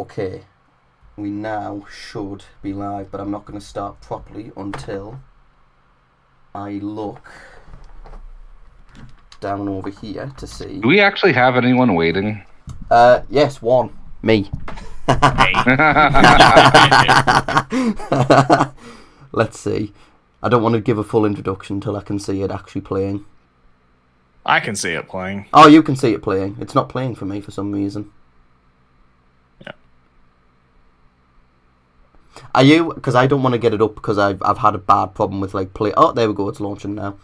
Okay, we now should be live, but I'm not going to start properly until I look down over here to see. Do we actually have anyone waiting? Yes, one. Me. Let's see. I don't want to give a full introduction until I can see it actually playing. I can see it playing. Oh, you can see it playing. It's not playing for me for some reason. Yeah. Are you? Because I don't want to get it up because I've had a bad problem with like play. Oh, there we go. It's launching now.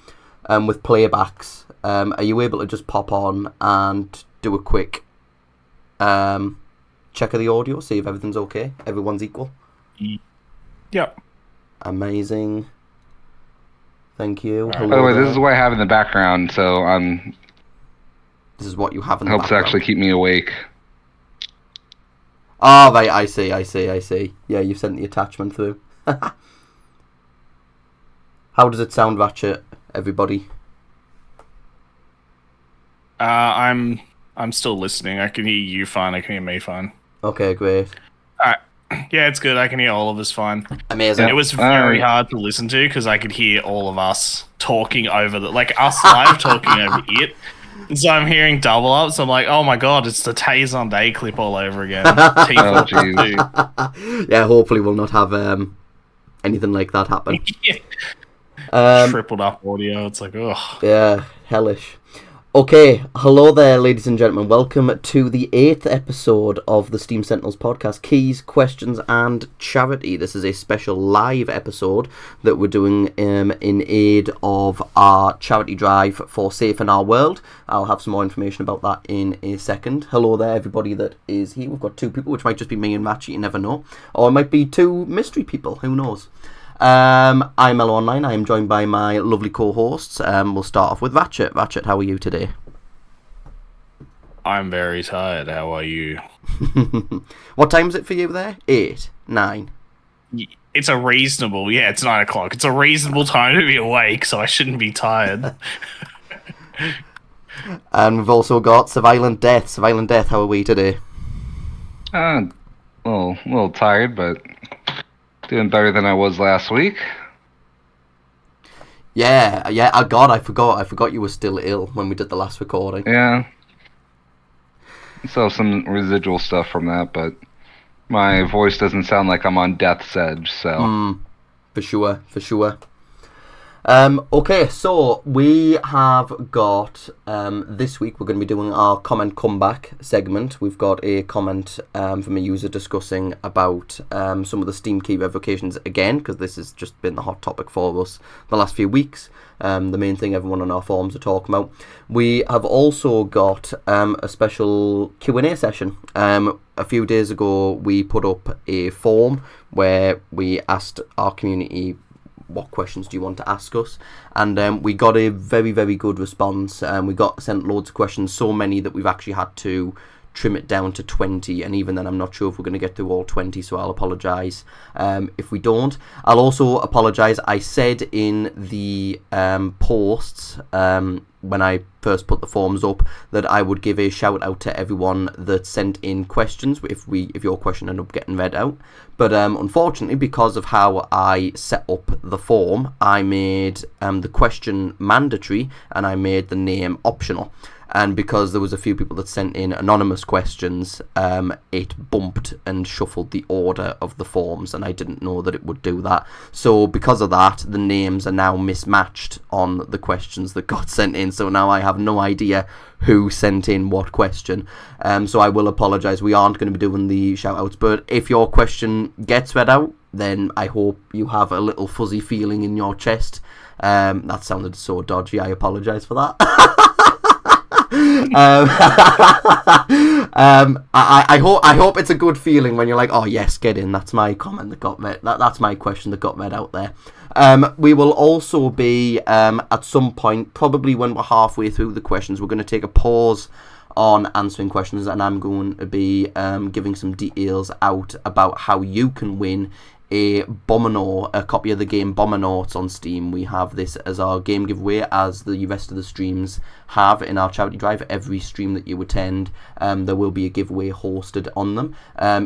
With playbacks, are you able to just pop on and do a quick check of the audio, see if everything's okay, everyone's equal? Yep. Amazing. Thank you. By the way, this is what I have in the background, so this is what you have in the helps background. actually keep me awake. Oh, right, I see. Yeah, you sent the attachment through. How does it sound, Ratchet, everybody? I'm still listening. I can hear you fine. I can hear me fine. Okay, great. Alright. Yeah, it's good. I can hear all of us fine. Amazing. It was very hard to listen to because I could hear all of us talking over us live talking over it. And so I'm hearing double up. So I'm like, oh my god, it's the Taze on Day clip all over again. Oh, geez. Yeah, hopefully we'll not have anything like that happen. Yeah. Tripled up audio. It's like, ugh. Yeah, hellish. Okay, hello there, ladies and gentlemen. Welcome to the 8th episode of the Steam Sentinels podcast, Keys, Questions and Charity. This is a special live episode that we're doing in aid of our charity drive for Safe in Our World. I'll have some more information about that in a second. Hello there, everybody that is here. We've got two people, which might just be me and Ratchet, you never know. Or it might be two mystery people, who knows. I'm Mellow Online. I am joined by my lovely co-hosts. We'll start off with Ratchet. Ratchet, how are you today? I'm very tired. How are you? What time is it for you there? 8, 9? It's a reasonable... Yeah, it's 9 o'clock. It's a reasonable time to be awake, so I shouldn't be tired. And we've also got Surveillant Death. Surveillant Death, how are we today? A little tired, but doing better than I was last week. Yeah. Oh God, I forgot you were still ill when we did the last recording. Yeah. So some residual stuff from that, but my voice doesn't sound like I'm on death's edge, so. For sure. Okay, so we have got, this week we're going to be doing our comment comeback segment. We've got a comment from a user discussing about some of the Steam key revocations again, because this has just been the hot topic for us the last few weeks. The main thing everyone on our forums are talking about. We have also got a special Q&A session. A few days ago we put up a form where we asked our community what questions do you want to ask us, and we got a very, very good response. We got sent loads of questions, so many that we've actually had to trim it down to 20, and even then I'm not sure if we're going to get through all 20, so I'll apologise if we don't. I'll also apologise, I said in the posts when I first put the forms up that I would give a shout out to everyone that sent in questions if your question ended up getting read out, but unfortunately, because of how I set up the form, I made the question mandatory and I made the name optional. And because there was a few people that sent in anonymous questions, it bumped and shuffled the order of the forms, and I didn't know that it would do that. So because of that, the names are now mismatched on the questions that got sent in, so now I have no idea who sent in what question. So I will apologise, we aren't going to be doing the shout-outs, but if your question gets read out, then I hope you have a little fuzzy feeling in your chest. That sounded so dodgy, I apologise for that. I hope it's a good feeling when you're like, oh yes, get in. That's my comment that got read. That's my question that got read out there. We will also be at some point, probably when we're halfway through the questions, we're going to take a pause on answering questions, and I'm going to be giving some details out about how you can win a copy of the game Bombernaut on Steam. We have this as our game giveaway, as the rest of the streams have in our charity drive. Every stream that you attend, there will be a giveaway hosted on them.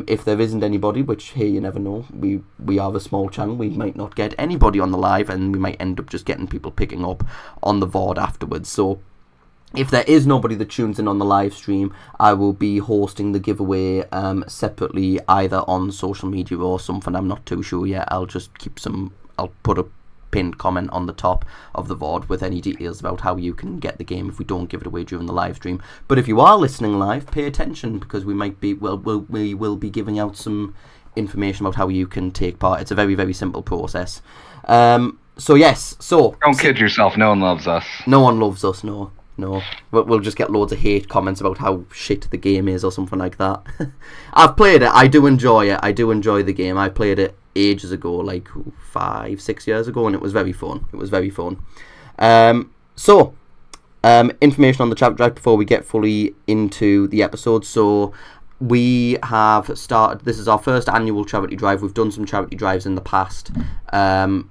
If there isn't anybody, which, hey, you never know, we are a small channel, we might not get anybody on the live, and we might end up just getting people picking up on the VOD afterwards. So if there is nobody that tunes in on the live stream, I will be hosting the giveaway separately, either on social media or something. I'm not too sure yet. I'll put a pinned comment on the top of the VOD with any details about how you can get the game if we don't give it away during the live stream. But if you are listening live, pay attention, because we will be giving out some information about how you can take part. It's a very, very simple process. Don't kid yourself. No one loves us. No one loves us. No. We'll just get loads of hate comments about how shit the game is or something like that. I've played it. I do enjoy it. I do enjoy the game. I played it ages ago, like 5-6 years ago, and it was very fun. Information on the chat drive before we get fully into the episode. So we have started, this is our first annual charity drive. We've done some charity drives in the past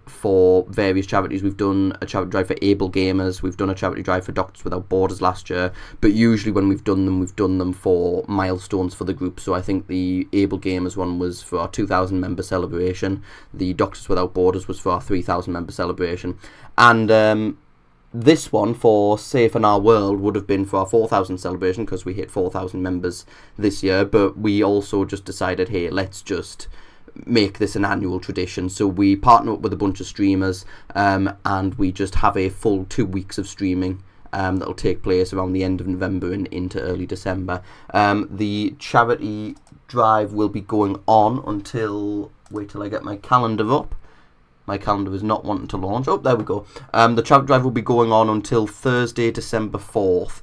for various charities. We've done a charity drive for Able Gamers, we've done a charity drive for Doctors Without Borders last year, but usually when we've done them for milestones for the group. So I think the Able Gamers one was for our 2,000 member celebration, the Doctors Without Borders was for our 3,000 member celebration, and this one for Safe in Our World would have been for our 4,000 celebration, because we hit 4,000 members this year. But we also just decided, hey, let's just make this an annual tradition. So we partner up with a bunch of streamers, and we just have a full 2 weeks of streaming that'll take place around the end of November and into early December. The charity drive will be going on until, wait till I get my calendar up. My calendar is not wanting to launch. Oh, there we go. The charity drive will be going on until Thursday, December 4th.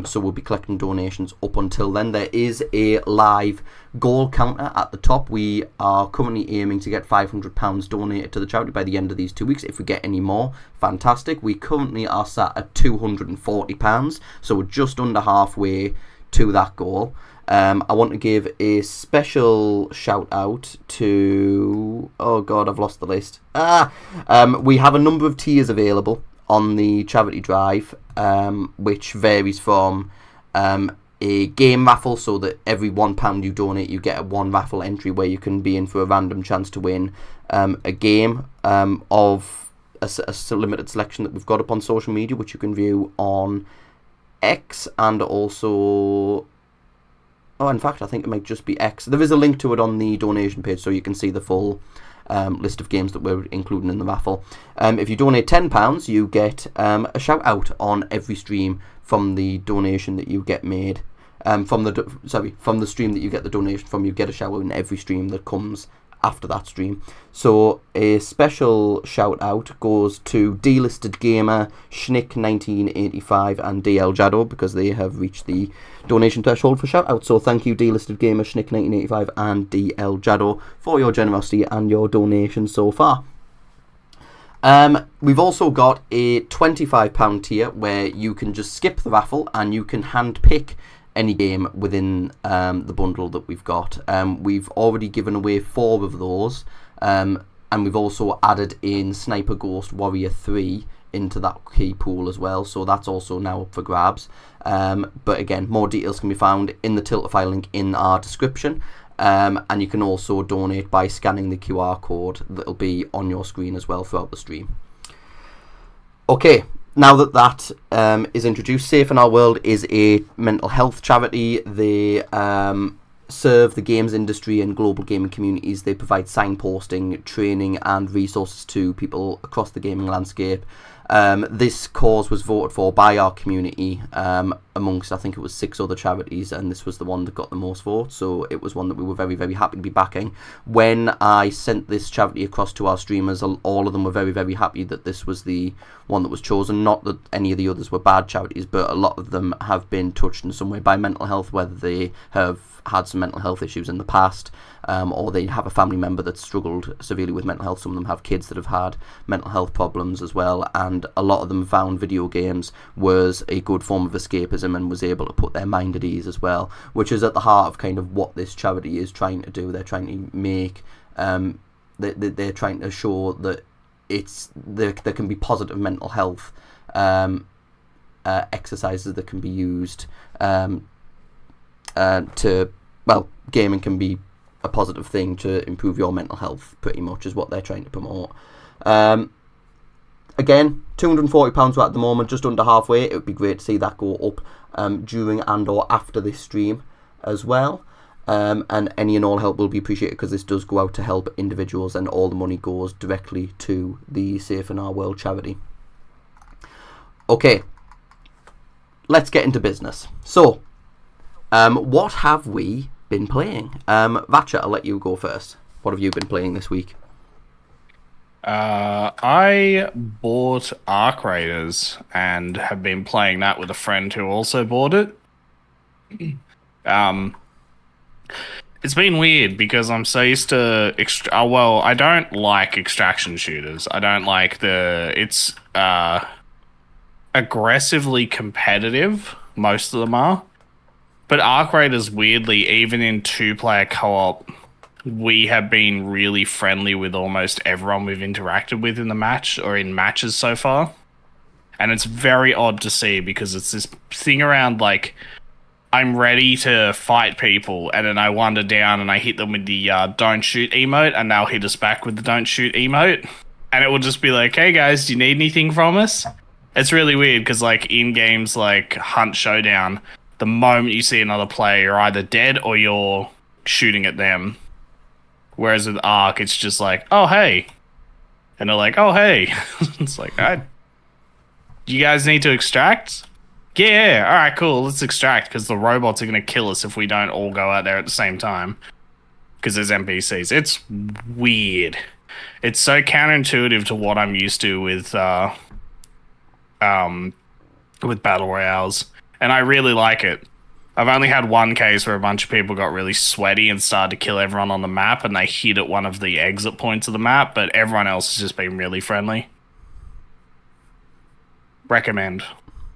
So we'll be collecting donations up until then. There is a live goal counter at the top. We are currently aiming to get £500 donated to the charity by the end of these 2 weeks. If we get any more, fantastic. We currently are sat at £240, so we're just under halfway to that goal. I want to give a special shout out to, oh god, I've lost the list. We have a number of tiers available on the charity drive, which varies from a game raffle, so that every £1 you donate, you get a one raffle entry where you can be in for a random chance to win a game of a limited selection that we've got up on social media, which you can view on X and also... Oh, in fact, I think it might just be X. There is a link to it on the donation page, so you can see the full list of games that we're including in the raffle. If you donate £10, you get a shout out on every stream from the donation that you get made. From the stream that you get the donation from, you get a shout out in every stream that comes after that stream. So a special shout out goes to Delisted Gamer, Schnick 1985 and DL Jado, because they have reached the donation threshold for shout out. So thank you, Delisted Gamer, Schnick 1985 and DL Jado, for your generosity and your donation so far. We've also got a £25 tier where you can just skip the raffle and you can hand pick any game within the bundle that we've got. We've already given away 4 of those, and we've also added in Sniper Ghost Warrior 3 into that key pool as well, so that's also now up for grabs. But again, more details can be found in the Tiltify link in our description, and you can also donate by scanning the QR code that'll be on your screen as well throughout the stream. Okay, now that is introduced, Safe in Our World is a mental health charity. They serve the games industry and global gaming communities. They provide signposting, training and resources to people across the gaming landscape. This cause was voted for by our community amongst, I think it was 6 other charities, and this was the one that got the most votes, so it was one that we were very, very happy to be backing. When I sent this charity across to our streamers, all of them were very, very happy that this was the one that was chosen. Not that any of the others were bad charities, but a lot of them have been touched in some way by mental health, whether they have had some mental health issues in the past, or they have a family member that's struggled severely with mental health. Some of them have kids that have had mental health problems as well, and a lot of them found video games was a good form of escapism and was able to put their mind at ease as well, which is at the heart of kind of what this charity is trying to do. They're trying to make they're trying to show that there can be positive mental health exercises that can be used gaming can be a positive thing to improve your mental health, pretty much is what they're trying to promote. Again, £240 at the moment, just under halfway. It would be great to see that go up during and or after this stream as well. And any and all help will be appreciated, because this does go out to help individuals, and all the money goes directly to the Safe in Our World charity. Okay, let's get into business. So, what have we been playing? Ratchet, I'll let you go first. What have you been playing this week? I bought Arc Raiders and have been playing that with a friend who also bought it. It's been weird because I'm so used to I don't like extraction shooters. I don't like it's aggressively competitive. Most of them are. But Arc Raiders, weirdly, even in 2-player co-op, we have been really friendly with almost everyone we've interacted with in the match or in matches so far. And it's very odd to see, because it's this thing around, like, I'm ready to fight people, and then I wander down and I hit them with the don't shoot emote, and they'll hit us back with the don't shoot emote. And it will just be like, hey guys, do you need anything from us? It's really weird, because like in games like Hunt Showdown, the moment you see another player, you're either dead or you're shooting at them. Whereas with Arc, it's just like, oh, hey. And they're like, oh, hey. It's like, all right. You guys need to extract? Yeah, all right, cool. Let's extract, because the robots are going to kill us if we don't all go out there at the same time. Because there's NPCs. It's weird. It's so counterintuitive to what I'm used to with battle royales. And I really like it. I've only had one case where a bunch of people got really sweaty and started to kill everyone on the map, and they hid at one of the exit points of the map, but everyone else has just been really friendly. Recommend.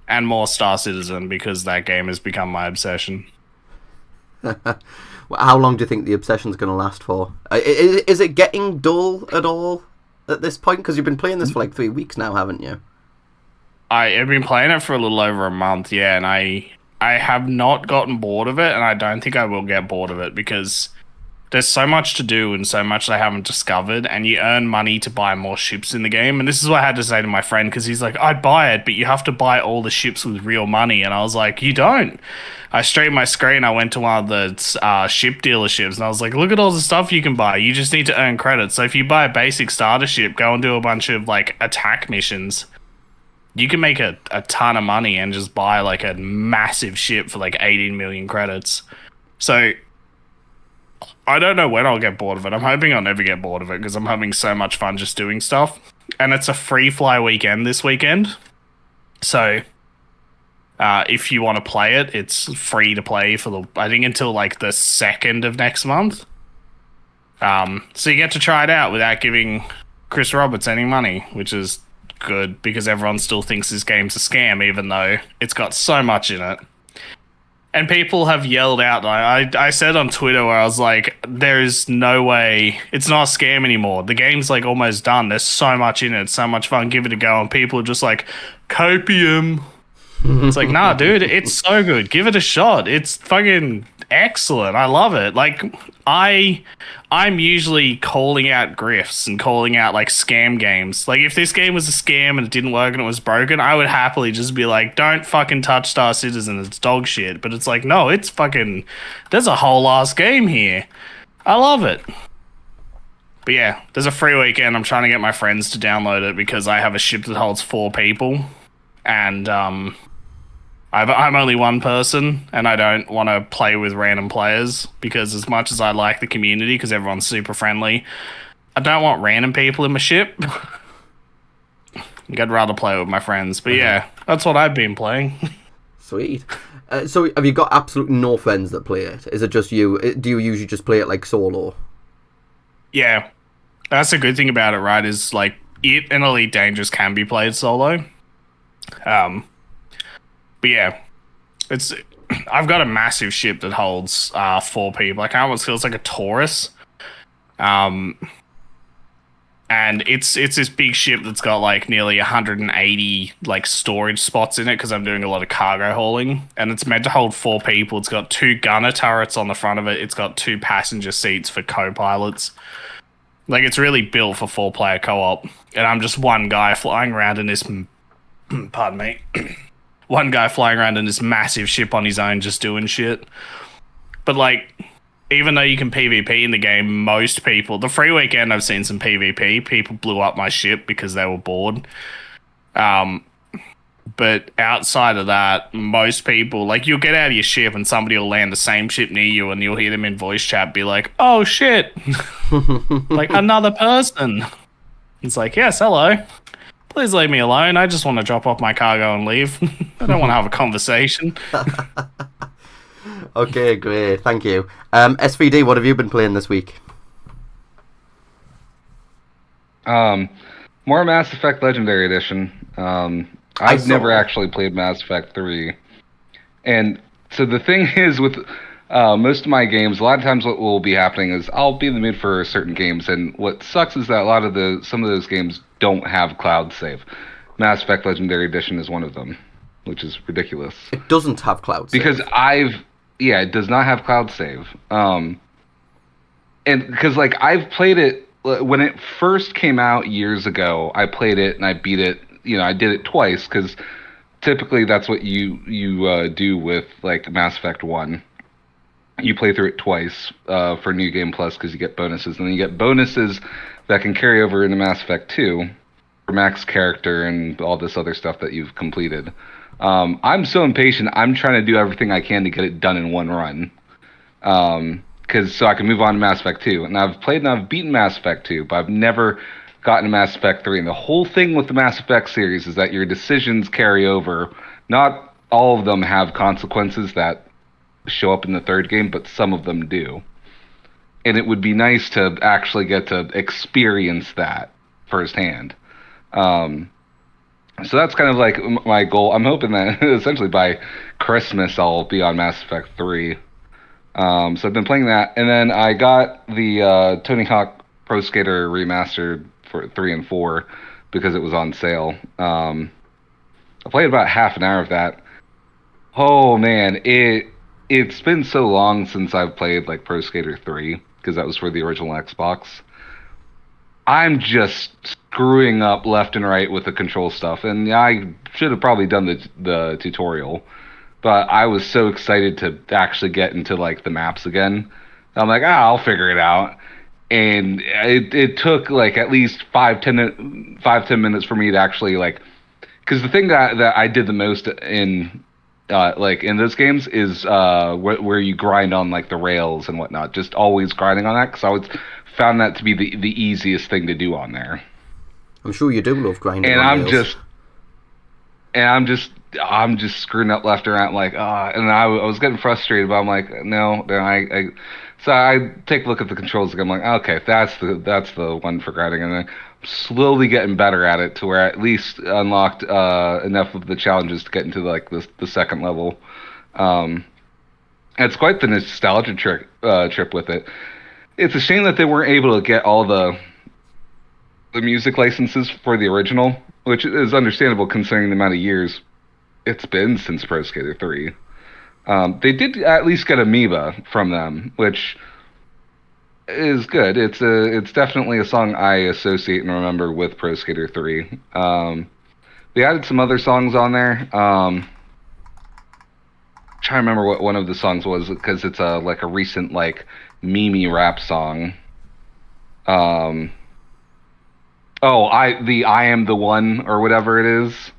And more Star Citizen, because that game has become my obsession. How long do you think the obsession's going to last for? Is it getting dull at all at this point? Because you've been playing this for like 3 weeks now, haven't you? I've been playing it for a little over a month, yeah, and I have not gotten bored of it, and I don't think I will get bored of it, because there's so much to do and so much I haven't discovered, and you earn money to buy more ships in the game. And this is what I had to say to my friend, because he's like, I'd buy it, but you have to buy all the ships with real money. And I was like, you don't. I straightened my screen, I went to one of the ship dealerships, and I was like, look at all the stuff you can buy. You just need to earn credits. So if you buy a basic starter ship, go and do a bunch of like attack missions, you can make a ton of money and just buy like a massive ship for like 18 million credits. So I don't know when I'll get bored of it. I'm hoping I'll never get bored of it, because I'm having so much fun just doing stuff. And it's a free fly weekend this weekend. So if you want to play it, it's free to play for I think until like the 2nd of next month. So you get to try it out without giving Chris Roberts any money, which is good, because everyone still thinks this game's a scam, even though it's got so much in it. And people have yelled out, I said on Twitter, where I was like, there's no way, it's not a scam anymore. The game's like almost done. There's so much in it. It's so much fun. Give it a go. And people are just like, copium. It's like, nah, dude, it's so good. Give it a shot. It's fucking excellent. I love it. Like, I'm usually calling out grifts and calling out like scam games. Like, if this game was a scam and it didn't work and it was broken, I would happily just be like, don't fucking touch Star Citizen, it's dog shit. But it's like, no, it's fucking, there's a whole ass game here. I love it. But yeah, there's a free weekend. I'm trying to get my friends to download it, because I have a ship that holds 4 people, and I'm only one person, and I don't want to play with random players, because as much as I like the community, because everyone's super friendly, I don't want random people in my ship. I'd rather play with my friends. But yeah, that's what I've been playing. Sweet. So have you got absolutely no friends that play it? Is it just you? Do you usually just play it like solo? Yeah. That's the good thing about it, right? Is like it and Elite Dangerous can be played solo. But yeah, I've got a massive ship that holds 4 people. I can't remember what it's called. It's like a Taurus. and it's this big ship that's got like nearly 180 like storage spots in it because I'm doing a lot of cargo hauling, and it's meant to hold 4 people. It's got 2 gunner turrets on the front of it. It's got 2 passenger seats for co-pilots. Like, it's really built for 4-player co-op, and I'm just one guy flying around in this. Pardon me. One guy flying around in this massive ship on his own, just doing shit. But like, even though you can PvP in the game, most people, the free weekend I've seen some PvP, people blew up my ship because they were bored. But outside of that, most people, like, you'll get out of your ship and somebody will land the same ship near you and you'll hear them in voice chat be like, oh shit, like another person. It's like, yes, hello. Please leave me alone. I just want to drop off my cargo and leave. I don't want to have a conversation. Okay, great. Thank you. SVD, what have you been playing this week? More Mass Effect Legendary Edition. I've never actually played Mass Effect 3. And so the thing is with most of my games, a lot of times what will be happening is I'll be in the mood for certain games, and what sucks is that some of those games don't have cloud save. Mass Effect Legendary Edition is one of them, which is ridiculous. It doesn't have cloud save. Because it does not have cloud save. And because like I've played it when it first came out years ago, I played it and I beat it. I did it twice because typically that's what you do with like Mass Effect 1. You play through it twice for New Game Plus because you get bonuses, and then you get bonuses that can carry over into Mass Effect 2 for max character and all this other stuff that you've completed. I'm so impatient. I'm trying to do everything I can to get it done in one run, so I can move on to Mass Effect 2. And I've beaten Mass Effect 2, but I've never gotten to Mass Effect 3. And the whole thing with the Mass Effect series is that your decisions carry over. Not all of them have consequences that show up in the third game, but some of them do. And it would be nice to actually get to experience that firsthand. So that's kind of like my goal. I'm hoping that essentially by Christmas I'll be on Mass Effect 3. So I've been playing that, and then I got the Tony Hawk Pro Skater Remastered for 3 and 4 because it was on sale. I played about half an hour of that. Oh man, it's been so long since I've played like Pro Skater 3 because that was for the original Xbox. I'm just screwing up left and right with the control stuff, and I should have probably done the tutorial, but I was so excited to actually get into like the maps again. I'm like, I'll figure it out. And it took like at least 5-10 minutes for me to actually like, because the thing that I did the most in in those games is where you grind on like the rails and whatnot, just always grinding on that, because I always found that to be the easiest thing to do on there. I'm sure you do love grinding and on rails. I'm just screwing up left and right, like, and I was getting frustrated, but I'm like, so I take a look at the controls again, I'm like, okay, that's the one for grinding, and then I'm slowly getting better at it to where I at least unlocked enough of the challenges to get into like the second level. And it's quite the nostalgia trip with it. It's a shame that they weren't able to get all the music licenses for the original, which is understandable considering the amount of years it's been since Pro Skater 3. They did at least get Amoeba from them, which is good. It's definitely a song I associate and remember with Pro Skater 3. They added some other songs on there. Trying to remember what one of the songs was, because it's a recent like meme rap song. I Am the One or whatever it is.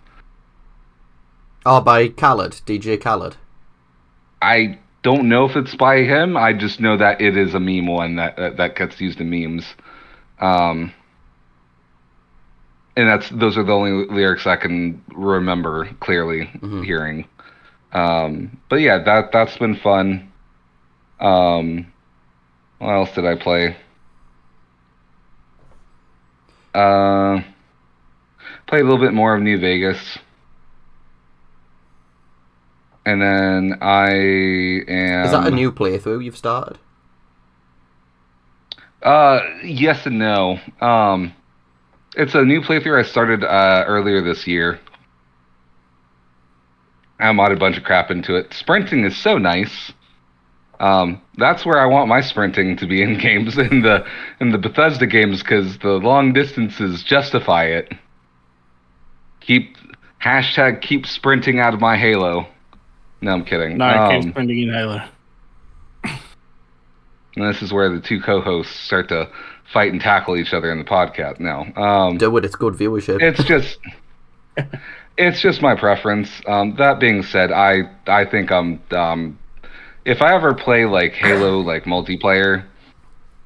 Oh, by Khaled, DJ Khaled. I don't know if it's by him. I just know that it is a meme one that gets used in memes. And those are the only lyrics I can remember clearly hearing. But yeah, that's been fun. What else did I play? Played a little bit more of New Vegas. And then I am... Is that a new playthrough you've started? Yes and no. It's a new playthrough I started earlier this year. I modded a bunch of crap into it. Sprinting is so nice. That's where I want my sprinting to be in games, in the Bethesda games, because the long distances justify it. Keep sprinting out of my Halo. No, I'm kidding. No, keep sprinting in Halo. And this is where the two co-hosts start to fight and tackle each other in the podcast. No, Do it. It's good viewership. It's just my preference. That being said, I think if I ever play like Halo like multiplayer,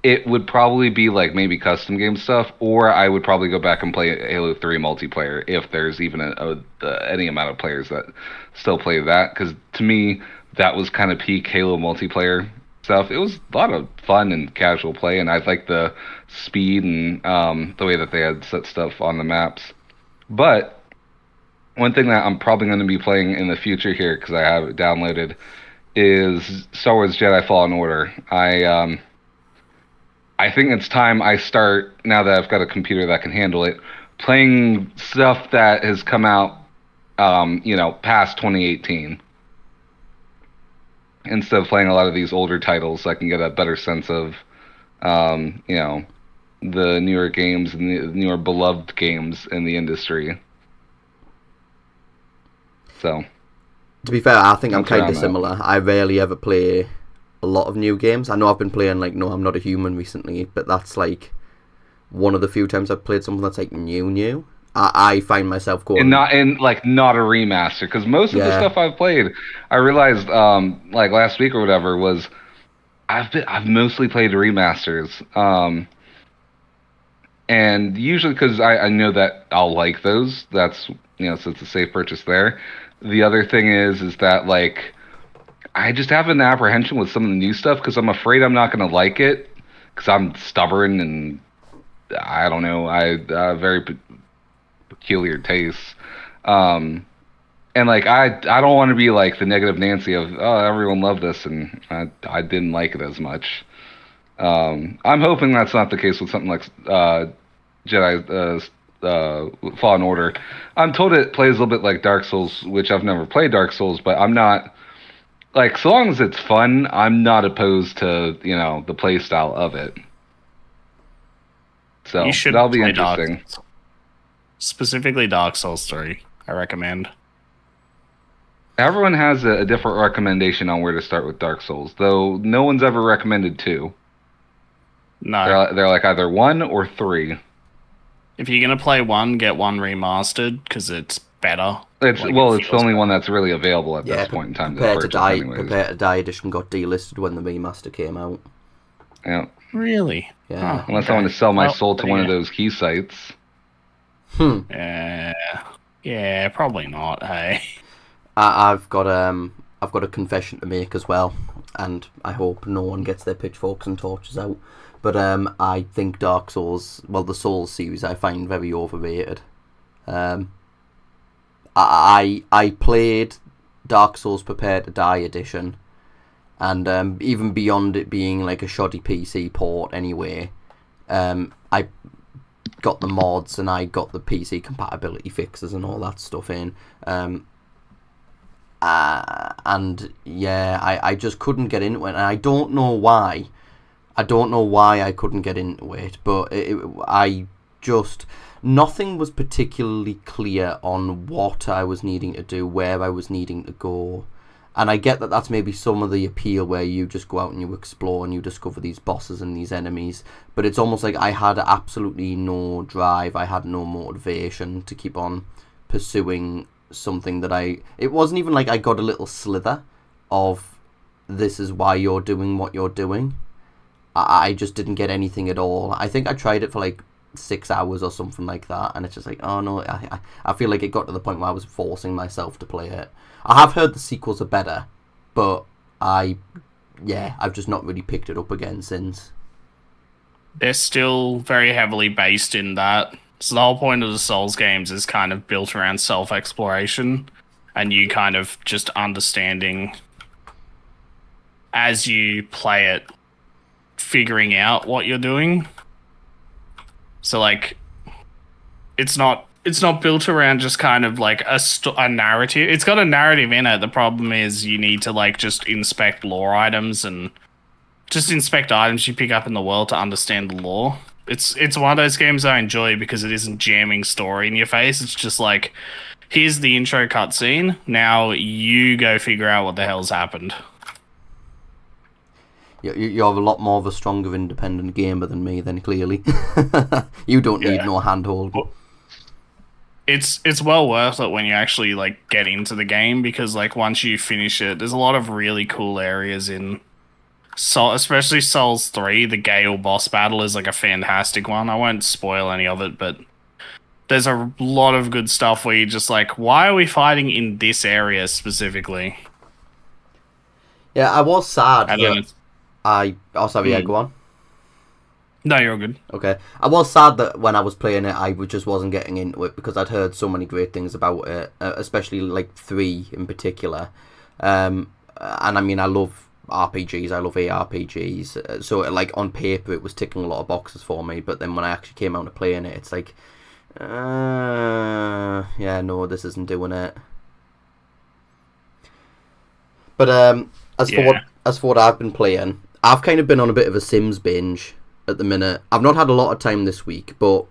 it would probably be like maybe custom game stuff, or I would probably go back and play Halo 3 multiplayer if there's even any amount of players that still play that. Because to me, that was kind of peak Halo multiplayer stuff. It was a lot of fun and casual play, and I like the speed and the way that they had set stuff on the maps. But one thing that I'm probably going to be playing in the future here, because I have it downloaded, is Star Wars Jedi Fallen Order. I think it's time I start, now that I've got a computer that can handle it, playing stuff that has come out, past 2018. Instead of playing a lot of these older titles, I can get a better sense of, the newer games and the newer beloved games in the industry. So, to be fair, I think I'm kind of similar. I rarely ever play a lot of new games. I know I've been playing like No, I'm Not a Human recently, but that's like one of the few times I've played something that's like new. I find myself going not a remaster, because most of the stuff I've played, I realized like last week or whatever, was I've mostly played remasters, and usually because I know that I'll like those. That's so it's a safe purchase there. The other thing is that like I just have an apprehension with some of the new stuff because I'm afraid I'm not going to like it because I'm stubborn and I don't know. I very peculiar tastes. And like I don't want to be like the negative Nancy of everyone loved this and I didn't like it as much. I'm hoping that's not the case with something like Jedi Fallen Order. I'm told it plays a little bit like Dark Souls, which I've never played Dark Souls, but I'm not like, so long as it's fun, I'm not opposed to the play style of it. So that'll be interesting. Specifically Dark Souls 3, I recommend. Everyone has a different recommendation on where to start with Dark Souls, though no one's ever recommended 2. No. They're like either 1 or 3. If you're going to play 1, get 1 remastered, because it's better. It's the only one that's really available at this point in time. Prepare to Die edition got delisted when the remaster came out. Yeah. Really? Yeah. Unless I want to sell my soul to one of those key sites. Yeah, probably not. Hey. I've got a confession to make as well, and I hope no one gets their pitchforks and torches out. But I think Dark Souls, the Souls series, I find very overrated. I played Dark Souls Prepare to Die edition, and even beyond it being like a shoddy PC port anyway, I got the mods and I got the PC compatibility fixes and all that stuff in. And yeah, I just couldn't get into it, and I don't know why. I don't know why I couldn't get into it, but nothing was particularly clear on what I was needing to do, where I was needing to go. And I get that that's maybe some of the appeal, where you just go out and you explore and you discover these bosses and these enemies. But it's almost like I had absolutely no drive, I had no motivation to keep on pursuing something that it wasn't even like I got a little slither of this is why you're doing what you're doing. I just didn't get anything at all. I think I tried it for like 6 hours or something like that, and it's just like, oh no, I feel like it got to the point where I was forcing myself to play it. I have heard the sequels are better, but I've just not really picked it up again since. They're still very heavily based in that. So the whole point of the Souls games is kind of built around self-exploration, and you kind of just understanding as you play it, figuring out what you're doing. So like It's not built around just kind of like a narrative. It's got a narrative in it. The problem is you need to like just inspect lore items and just inspect items you pick up in the world to understand the lore. It's one of those games I enjoy because it isn't jamming story in your face. It's just like, here's the intro cutscene. Now you go figure out what the hell's happened. You're a lot more of a stronger independent gamer than me, then, clearly. You don't need no handhold. It's well worth it when you actually like get into the game, because like once you finish it, there's a lot of really cool areas in especially Souls 3. The Gale boss battle is like a fantastic one. I won't spoil any of it, but there's a lot of good stuff where you're just like, why are we fighting in this area specifically? Yeah, I was sad that Oh, sorry, yeah, go on. No, you're good. Okay. I was sad that when I was playing it, I just wasn't getting into it because I'd heard so many great things about it, especially like 3 in particular. And I mean, I love RPGs, I love ARPGs, so like on paper it was ticking a lot of boxes for me, but then when I actually came out to playing it, it's like, yeah, no, this isn't doing it. But as for what I've been playing, I've kind of been on a bit of a Sims binge at the minute. I've not had a lot of time this week, but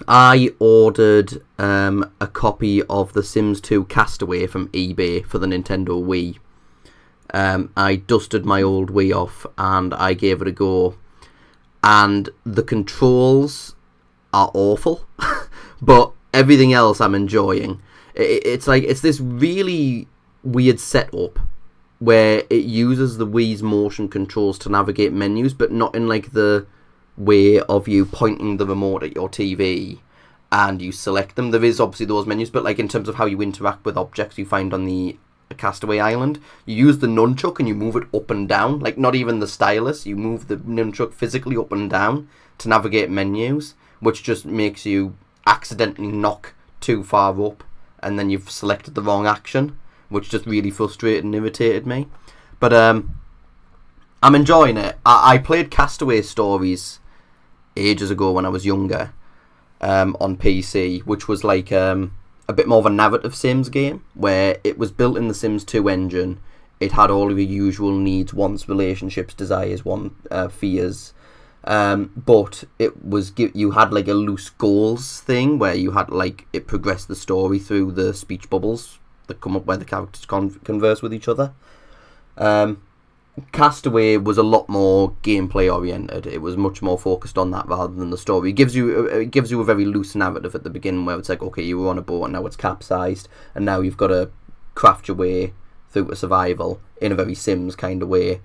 I ordered a copy of The Sims 2 Castaway from eBay for the Nintendo Wii. I dusted my old Wii off and I gave it a go. And the controls are awful, but everything else I'm enjoying. It's this really weird setup where it uses the Wii's motion controls to navigate menus, but not in like the way of you pointing the remote at your TV and you select them. There is obviously those menus, but like in terms of how you interact with objects you find on the Castaway Island, you use the nunchuck and you move it up and down, like not even the stylus, you move the nunchuck physically up and down to navigate menus, which just makes you accidentally knock too far up and then you've selected the wrong action, which just really frustrated and irritated me. But I'm enjoying it. I played Castaway Stories ages ago when I was younger on PC, which was like a bit more of a narrative Sims game, where it was built in the Sims 2 engine. It had all of your usual needs, wants, relationships, desires, fears. But it was you had like a loose goals thing where you had like it progressed the story through the speech bubbles that come up where the characters converse with each other. Castaway was a lot more gameplay oriented. It was much more focused on that rather than the story. It gives you a very loose narrative at the beginning where it's like, okay, you were on a boat and now it's capsized and now you've got to craft your way through to survival in a very Sims kind of way.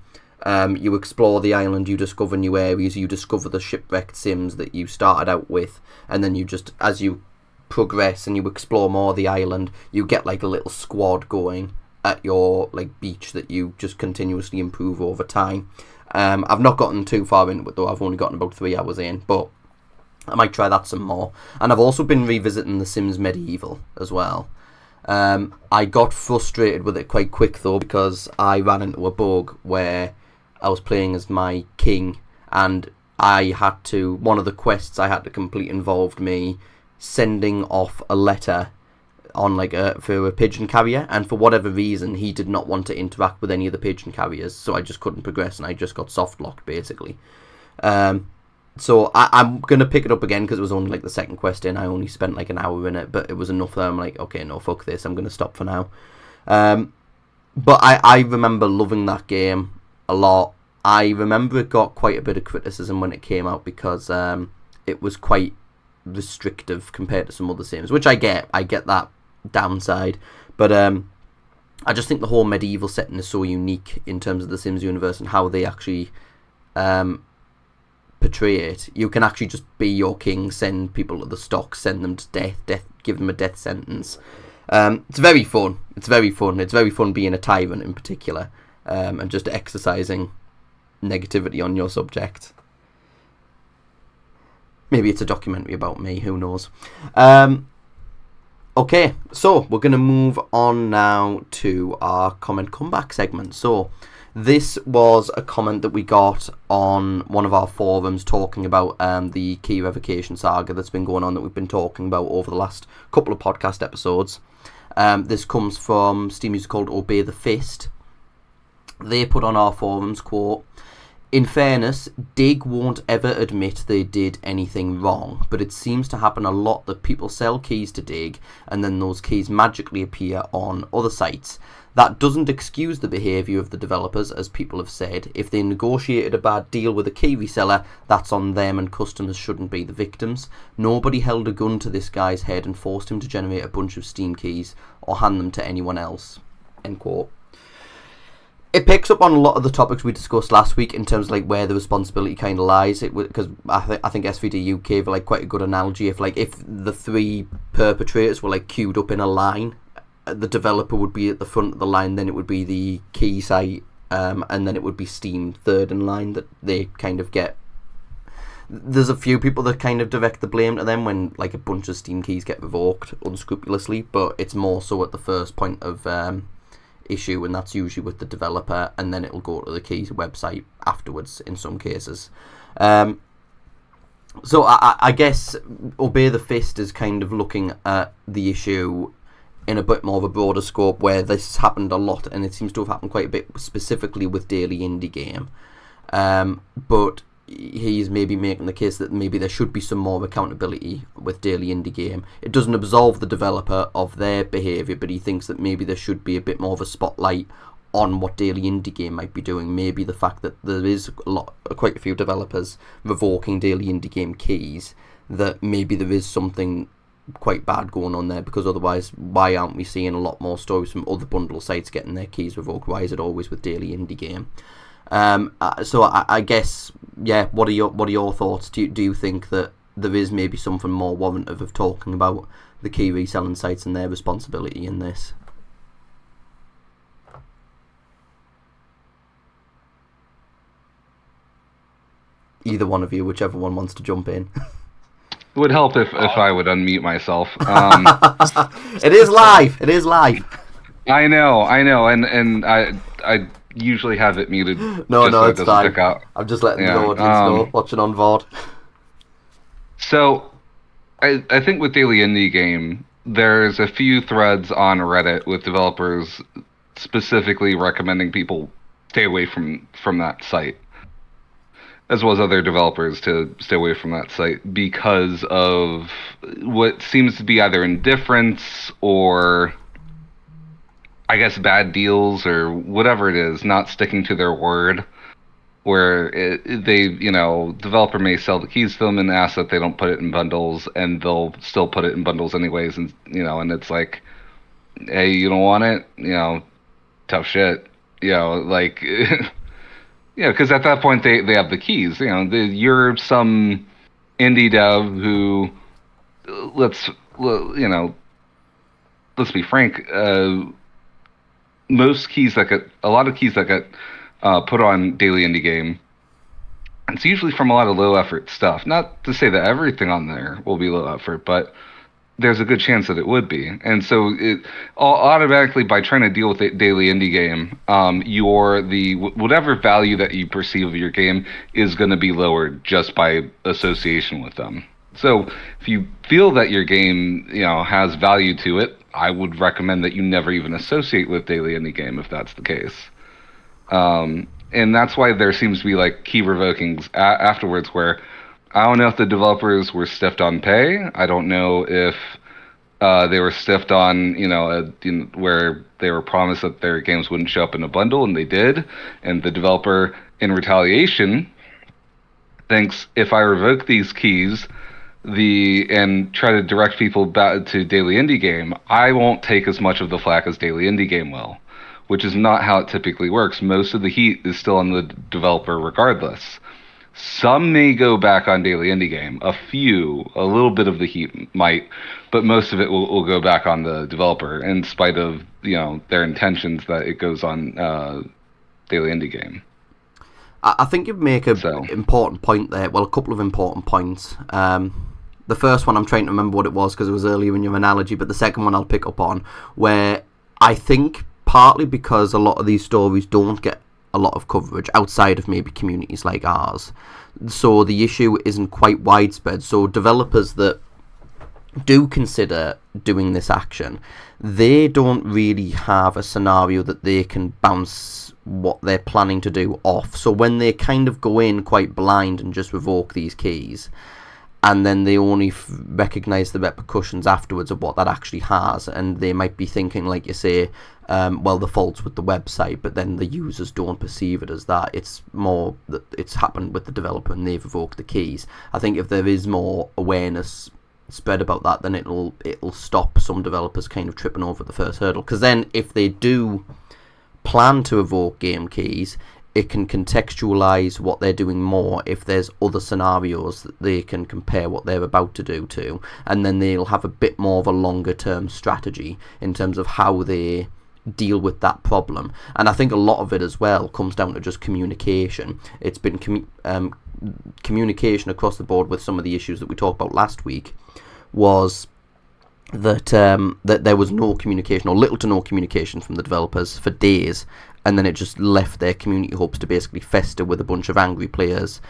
You explore the island, you discover new areas, you discover the shipwrecked Sims that you started out with, and then you just, as you progress and you explore more of the island, you get like a little squad going at your like beach that you just continuously improve over time. I've not gotten too far into it though. I've only gotten about 3 hours in, but I might try that some more. And I've also been revisiting The Sims Medieval as well. I got frustrated with it quite quick though, because I ran into a bug where I was playing as my king and one of the quests I had to complete involved me sending off a letter on for a pigeon carrier, and for whatever reason he did not want to interact with any of the pigeon carriers, so I just couldn't progress and I just got soft locked basically. So I'm gonna pick it up again because it was only like the second quest in. I only spent like an hour in it, but it was enough that I'm like, okay, no, fuck this, I'm gonna stop for now. But I remember loving that game a lot. I remember it got quite a bit of criticism when it came out because it was quite restrictive compared to some other Sims, which I get that downside, but I just think the whole medieval setting is so unique in terms of the Sims universe and how they actually portray it. You can actually just be your king, send people to the stocks, send them to death, give them a death sentence. It's very fun. It's very fun being a tyrant in particular, and just exercising negativity on your subject. Maybe it's a documentary about me, who knows. Okay, so we're going to move on now to our comment comeback segment. So This was a comment that we got on one of our forums talking about the key revocation saga that's been going on, that we've been talking about over the last couple of podcast episodes. This comes from Steam user called Obey the Fist. They put on our forums, quote, "In fairness, Dig won't ever admit they did anything wrong, but it seems to happen a lot that people sell keys to Dig and then those keys magically appear on other sites. That doesn't excuse the behaviour of the developers, as people have said. If they negotiated a bad deal with a key reseller, that's on them and customers shouldn't be the victims. Nobody held a gun to this guy's head and forced him to generate a bunch of Steam keys or hand them to anyone else." End quote. It picks up on a lot of the topics we discussed last week in terms of like where the responsibility kind of lies. Because I think SVD gave like quite a good analogy. If the three perpetrators were like queued up in a line, the developer would be at the front of the line, then it would be the key site, and then it would be Steam third in line, that they kind of get. There's a few people that kind of direct the blame to them when like a bunch of Steam keys get revoked unscrupulously, but it's more so at the first point of issue, and that's usually with the developer, and then it'll go to the keys website afterwards in some cases. So I guess Obey the Fist is kind of looking at the issue in a bit more of a broader scope, where this happened a lot, and it seems to have happened quite a bit specifically with Daily Indie Game. But he's maybe making the case that maybe there should be some more accountability with Daily Indie Game. It doesn't absolve the developer of their behaviour, but he thinks that maybe there should be a bit more of a spotlight on what Daily Indie Game might be doing. Maybe the fact that there is quite a few developers revoking Daily Indie Game keys, that maybe there is something quite bad going on there, because otherwise why aren't we seeing a lot more stories from other bundle sites getting their keys revoked? Why is it always with Daily Indie Game? So I guess, yeah, what are your thoughts? Do you think that there is maybe something more warranted of talking about the key reselling sites and their responsibility in this? Either one of you, whichever one wants to jump in. It would help if I would unmute myself. It is live. It is live. I know, and I usually have it muted. No, so it's fine. I'm just letting the audience know, watching on VOD. So, I think with Daily Indie Game, there's a few threads on Reddit with developers specifically recommending people stay away from that site, as well as other developers to stay away from that site because of what seems to be either indifference or, I guess, bad deals or whatever it is, not sticking to their word, where developer may sell the keys to them and ask that they don't put it in bundles, and they'll still put it in bundles anyways, and and it's like, hey, you don't want it, tough shit, like, because at that point they have the keys, you're some indie dev who, let's be frank, a lot of keys that get put on Daily Indie Game, it's usually from a lot of low effort stuff. Not to say that everything on there will be low effort, but there's a good chance that it would be. And so it automatically, by trying to deal with it, Daily Indie Game, whatever value that you perceive of your game is going to be lowered just by association with them. So if you feel that your game, has value to it, I would recommend that you never even associate with Daily Indie Game if that's the case. And that's why there seems to be like key revokings afterwards, where I don't know if the developers were stiffed on pay. I don't know if they were stiffed on, where they were promised that their games wouldn't show up in a bundle, and they did. And the developer, in retaliation, thinks, if I revoke these keys and try to direct people back to Daily Indie Game, I won't take as much of the flack as Daily Indie Game will, which is not how it typically works. Most of the heat is still on the developer regardless. Some may go back on Daily Indie Game. A little bit of the heat might, but most of it will go back on the developer, in spite of their intentions that it goes on Daily Indie Game. I think you make an important point there. Well, a couple of important points. The first one, I'm trying to remember what it was because it was earlier in your analogy, but the second one I'll pick up on, where I think partly because a lot of these stories don't get a lot of coverage outside of maybe communities like ours. So the issue isn't quite widespread. So developers that do consider doing this action, they don't really have a scenario that they can bounce what they're planning to do off. So when they kind of go in quite blind and just revoke these keys, and then they only recognise the repercussions afterwards of what that actually has, and they might be thinking, like you say, well, the fault's with the website, but then the users don't perceive it as that. It's more that it's happened with the developer and they've revoked the keys. I think if there is more awareness spread about that, then it'll stop some developers kind of tripping over the first hurdle. Because then if they do plan to revoke game keys, it can contextualize what they're doing more if there's other scenarios that they can compare what they're about to do to, and then they'll have a bit more of a longer term strategy in terms of how they deal with that problem. And I think a lot of it as well comes down to just communication. It's been communication across the board with some of the issues that we talked about last week, was that that there was no communication, or little to no communication from the developers for days, and then it just left their community hubs to basically fester with a bunch of angry players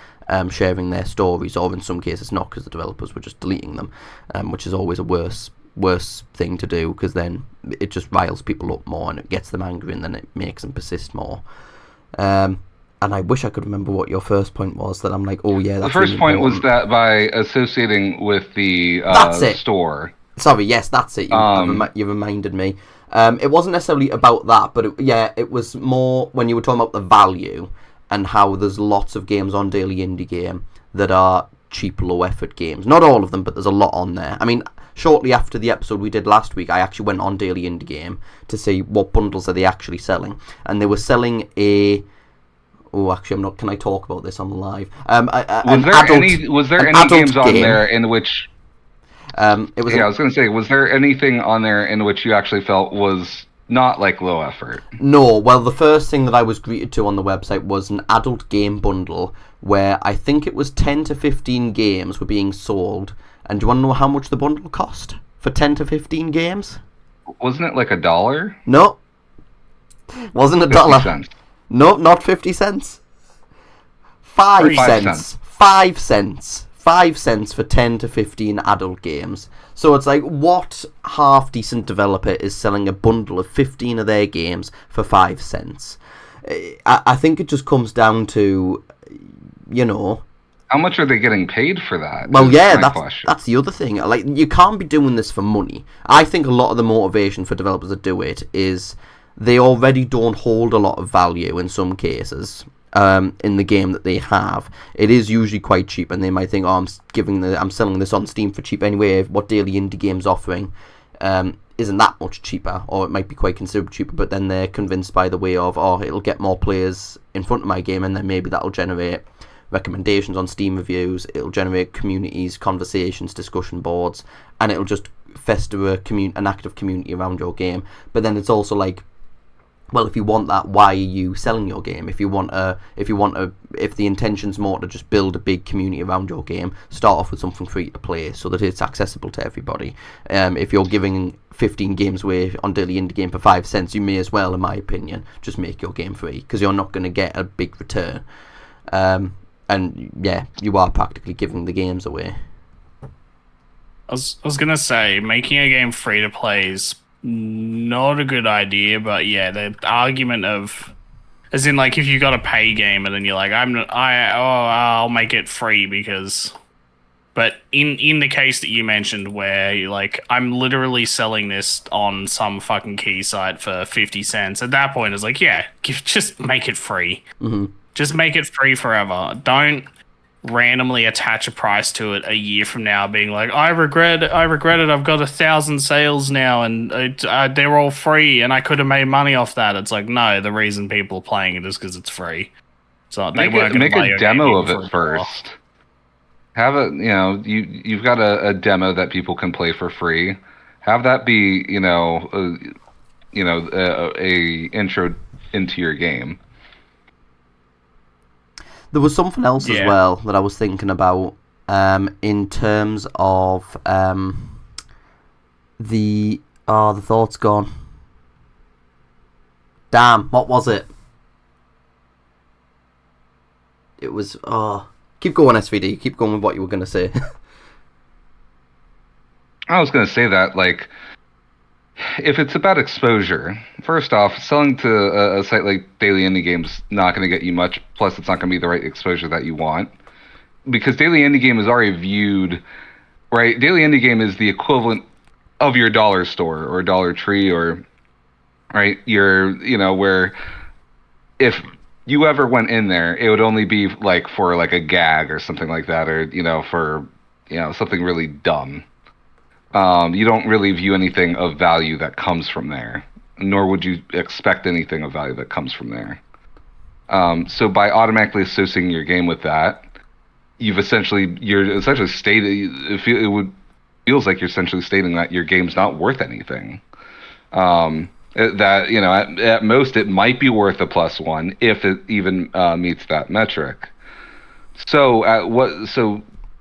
sharing their stories, or in some cases not, because the developers were just deleting them, which is always a worse thing to do, because then it just riles people up more and it gets them angry, and then it makes them persist more. And I wish I could remember what your first point was, that I'm like, oh yeah, that's the first really point important. was that by associating with the store. Sorry, yes, that's it. You reminded me. It wasn't necessarily about that, but it was more when you were talking about the value and how there's lots of games on Daily Indie Game that are cheap, low-effort games. Not all of them, but there's a lot on there. I mean, shortly after the episode we did last week, I actually went on Daily Indie Game to see what bundles are they actually selling, and they were selling a... Oh, actually, I'm not. Can I talk about this on live? Was there any games on there in which? I was going to say, was there anything on there in which you actually felt was not like low effort? No. Well, the first thing that I was greeted to on the website was an adult game bundle where I think it was 10 to 15 games were being sold. And do you want to know how much the bundle cost for 10 to 15 games? Wasn't it like $1? No. Wasn't $1. No, not 50 cents. 5 cents. 5 cents. 5 cents for 10 to 15 adult games. So it's like, what half-decent developer is selling a bundle of 15 of their games for 5 cents? I think it just comes down to, you know... How much are they getting paid for that? Well, yeah, that's the other thing. Like, you can't be doing this for money. I think a lot of the motivation for developers that do it is... they already don't hold a lot of value in some cases in the game that they have. It is usually quite cheap, and they might think, oh, I'm selling this on Steam for cheap anyway. What Daily Indie Game's offering isn't that much cheaper, or it might be quite considerably cheaper, but then they're convinced by the way of, oh, it'll get more players in front of my game, and then maybe that'll generate recommendations on Steam reviews, it'll generate communities, conversations, discussion boards, and it'll just fester an active community around your game. But then it's also like, well, if you want that, why are you selling your game? If the intention's more to just build a big community around your game, start off with something free to play so that it's accessible to everybody. If you're giving 15 games away on Daily Indie Game for 5 cents, you may as well, in my opinion, just make your game free, because you're not going to get a big return. And yeah, you are practically giving the games away. I was gonna say, making a game free to play is not a good idea, but yeah, the argument of, as in, like, if you got a pay game and then you're like, I'll make it free because, but in the case that you mentioned where you're like, I'm literally selling this on some fucking key site for 50 cents, at that point it's like, yeah, just make it free. Mm-hmm. Just make it free forever. Don't randomly attach a price to it a year from now, being like, I regret it. I've got 1,000 sales now, and they're all free, and I could have made money off that. It's like, no, the reason people are playing it is because it's free. So they weren't going to buy a demo of it first. Have a, you've got a demo that people can play for free. Have that be, a intro into your game. There was something else as well that I was thinking about in terms of the thought's gone. Damn, what was it? it was... Oh, keep going, SVD. Keep going with what you were going to say. I was going to say that, like, if it's about exposure, first off, selling to a site like Daily Indie Game's not going to get you much, plus it's not going to be the right exposure that you want. Because Daily Indie Game is already viewed, right? Daily Indie Game is the equivalent of your dollar store or Dollar Tree or, right, where if you ever went in there, it would only be like for like a gag or something like that, or, for, something really dumb. You don't really view anything of value that comes from there, nor would you expect anything of value that comes from there. So by automatically associating your game with that, you're essentially stating feels like you're essentially stating that your game's not worth anything. That at most it might be worth a +1 if it even meets that metric. So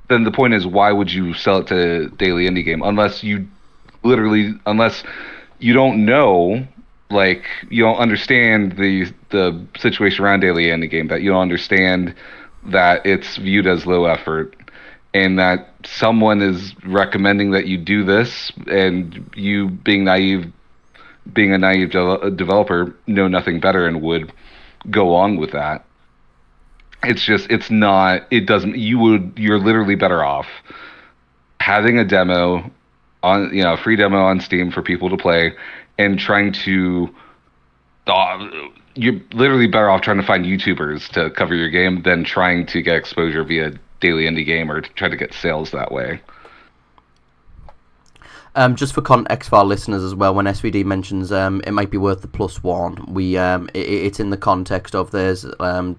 then the point is, why would you sell it to Daily Indie Game unless you don't know, like, you don't understand the situation around Daily Indie Game, that you don't understand that it's viewed as low effort, and that someone is recommending that you do this, and you being a naive developer, know nothing better and would go along with that. You're literally better off having a demo a free demo on Steam for people to play, and trying to you're literally better off trying to find YouTubers to cover your game than trying to get exposure via Daily Indie Game or to try to get sales that way. Just for context for our listeners as well, when SVD mentions it might be worth the +1, it's in the context of there's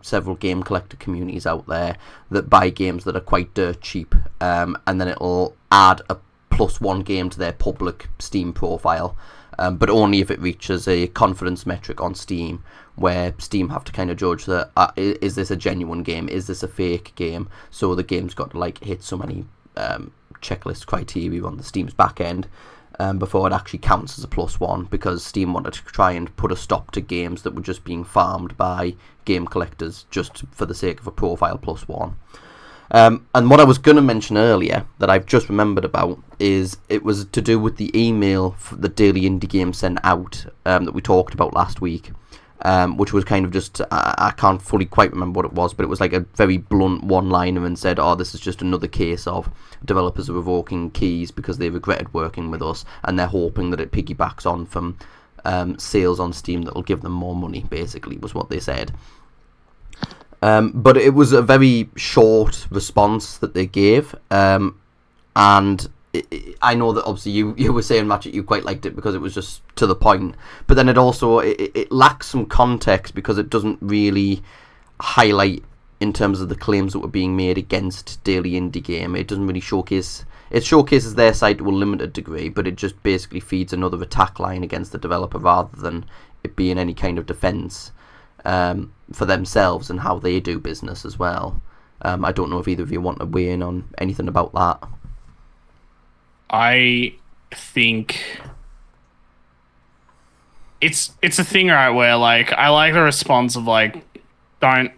several game collector communities out there that buy games that are quite dirt cheap, and then it'll add a +1 game to their public Steam profile, but only if it reaches a confidence metric on Steam, where Steam have to kind of judge that is this a genuine game, is this a fake game, so the game's got to like hit so many checklist criteria on the Steam's back end before it actually counts as a +1, because Steam wanted to try and put a stop to games that were just being farmed by game collectors just for the sake of a profile +1. And what I was going to mention earlier that I've just remembered about is it was to do with the email the Daily Indie Game sent out that we talked about last week, which was kind of just, I can't fully quite remember what it was, but it was like a very blunt one-liner and said, oh, this is just another case of developers are revoking keys because they regretted working with us, and they're hoping that it piggybacks on from sales on Steam that will give them more money, basically, was what they said. But it was a very short response that they gave, and I know that obviously you were saying, Ratchet, you quite liked it because it was just to the point, but then it lacks some context because it doesn't really highlight in terms of the claims that were being made against Daily Indie Game. It doesn't really showcases their side to a limited degree, but it just basically feeds another attack line against the developer rather than it being any kind of defense for themselves and how they do business as well. I don't know if either of you want to weigh in on anything about that. I think it's a thing, right, where like I like the response of like, don't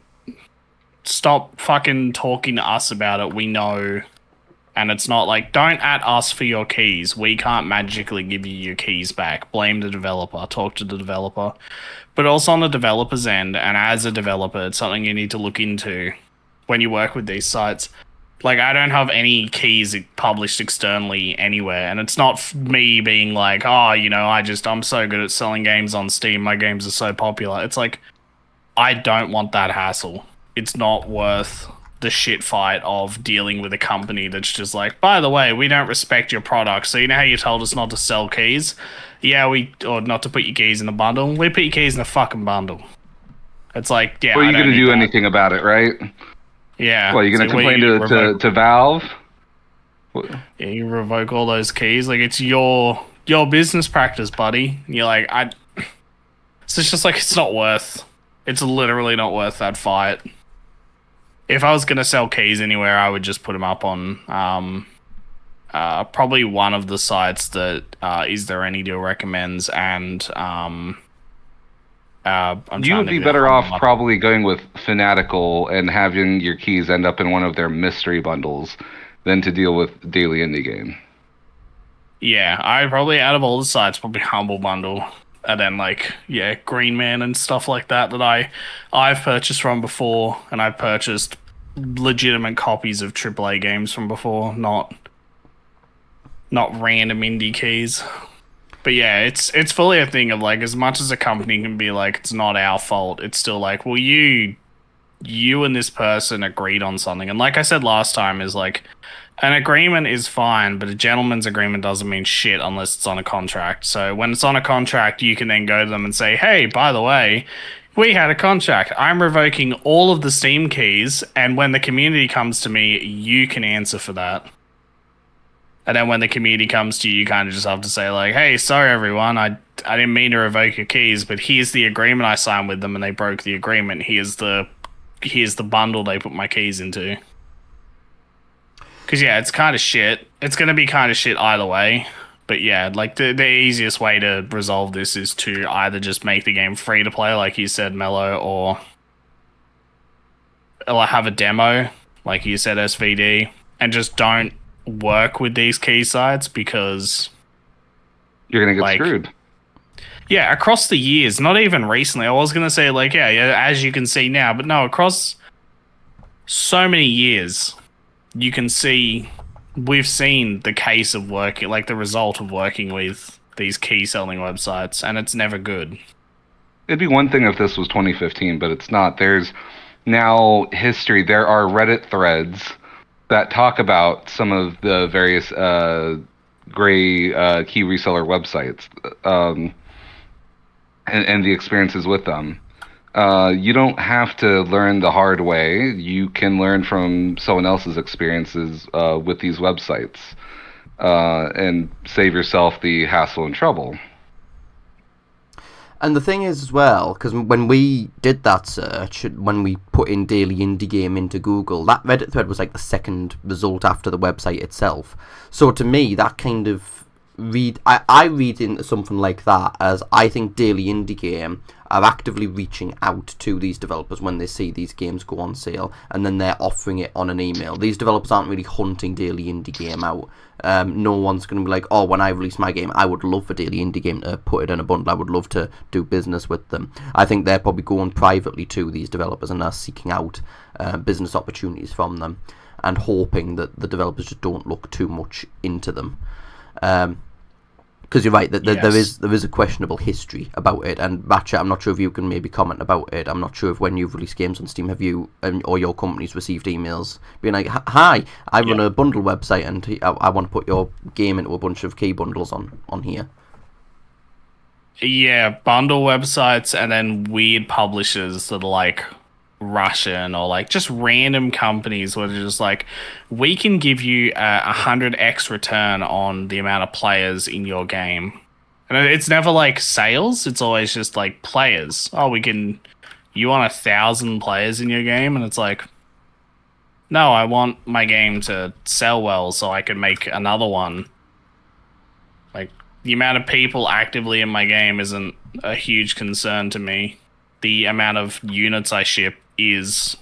stop fucking talking to us about it, we know. And it's not like, don't at us for your keys, we can't magically give you your keys back, blame the developer, talk to the developer. But also on the developer's end, and as a developer, it's something you need to look into when you work with these sites. Like, I don't have any keys published externally anywhere, and it's not me being like, oh, I'm so good at selling games on Steam, my games are so popular. It's like, I don't want that hassle. It's not worth the shit fight of dealing with a company that's just like, by the way, we don't respect your product, so you know how you told us not to sell keys? Yeah, or not to put your keys in the bundle? We put your keys in the fucking bundle. It's like, yeah, well, you're going to do anything about it, right? Yeah. Well, you're going to complain to Valve? Yeah, you revoke all those keys. Like, it's your business practice, buddy. And you're like, So it's just like, it's literally not worth that fight. If I was going to sell keys anywhere, I would just put them up on probably one of the sites that Is There Any Deal recommends, and You would be better off probably going with Fanatical and having your keys end up in one of their mystery bundles than to deal with Daily Indie Game. Yeah, I probably, out of all the sites, probably Humble Bundle. And then, Green Man and stuff like that I've purchased from before. And I've purchased legitimate copies of AAA games from before, not random indie keys. But yeah, it's fully a thing of, like, as much as a company can be like, it's not our fault, it's still like, well, you and this person agreed on something. And like I said last time, is like, an agreement is fine, but a gentleman's agreement doesn't mean shit unless it's on a contract. So when it's on a contract, you can then go to them and say, hey, by the way, we had a contract. I'm revoking all of the Steam keys, and when the community comes to me, you can answer for that. And then when the community comes to you, you kind of just have to say, like, hey, sorry, everyone, I didn't mean to revoke your keys, but here's the agreement I signed with them, and they broke the agreement. Here's the bundle they put my keys into. Because, yeah, it's kind of shit. It's going to be kind of shit either way. But, yeah, like, the easiest way to resolve this is to either just make the game free to play, like you said, Mellow, or have a demo, like you said, SVD, and just don't work with these key sites, because you're going to get screwed. Yeah, across the years, not even recently. I was going to say, like, yeah, as you can see now, but no, across so many years, you can see, we've seen the case of working, like the result of working with these key selling websites, and it's never good. It'd be one thing if this was 2015, but it's not. There's now history. There are Reddit threads that talk about some of the various gray key reseller websites and the experiences with them. You don't have to learn the hard way. You can learn from someone else's experiences with these websites and save yourself the hassle and trouble. And the thing is as well, because when we did that search, when we put in Daily Indie Game into Google, that Reddit thread was like the second result after the website itself. So to me, that kind of I read into something like that as, I think Daily Indie Game are actively reaching out to these developers when they see these games go on sale, and then they're offering it on an email. These developers aren't really hunting Daily Indie Game out. No one's going to be like, oh, when I release my game, I would love for Daily Indie Game to put it in a bundle. I would love to do business with them. I think they're probably going privately to these developers and are seeking out business opportunities from them, and hoping that the developers just don't look too much into them. Because you're right, that Yes. there is a questionable history about it. And Ratchet, I'm not sure if you can maybe comment about it. I'm not sure if when you've released games on Steam, have you or your company's received emails being like, hi, I run a bundle website and I want to put your game into a bunch of key bundles on here. Yeah, bundle websites, and then weird publishers that are like Russian, or like just random companies where they're just like, we can give you 100x return on the amount of players in your game. And it's never like sales, it's always just like players. Oh, you want 1,000 players in your game? And it's like, no, I want my game to sell well so I can make another one. Like, the amount of people actively in my game isn't a huge concern to me. The amount of units I ship is.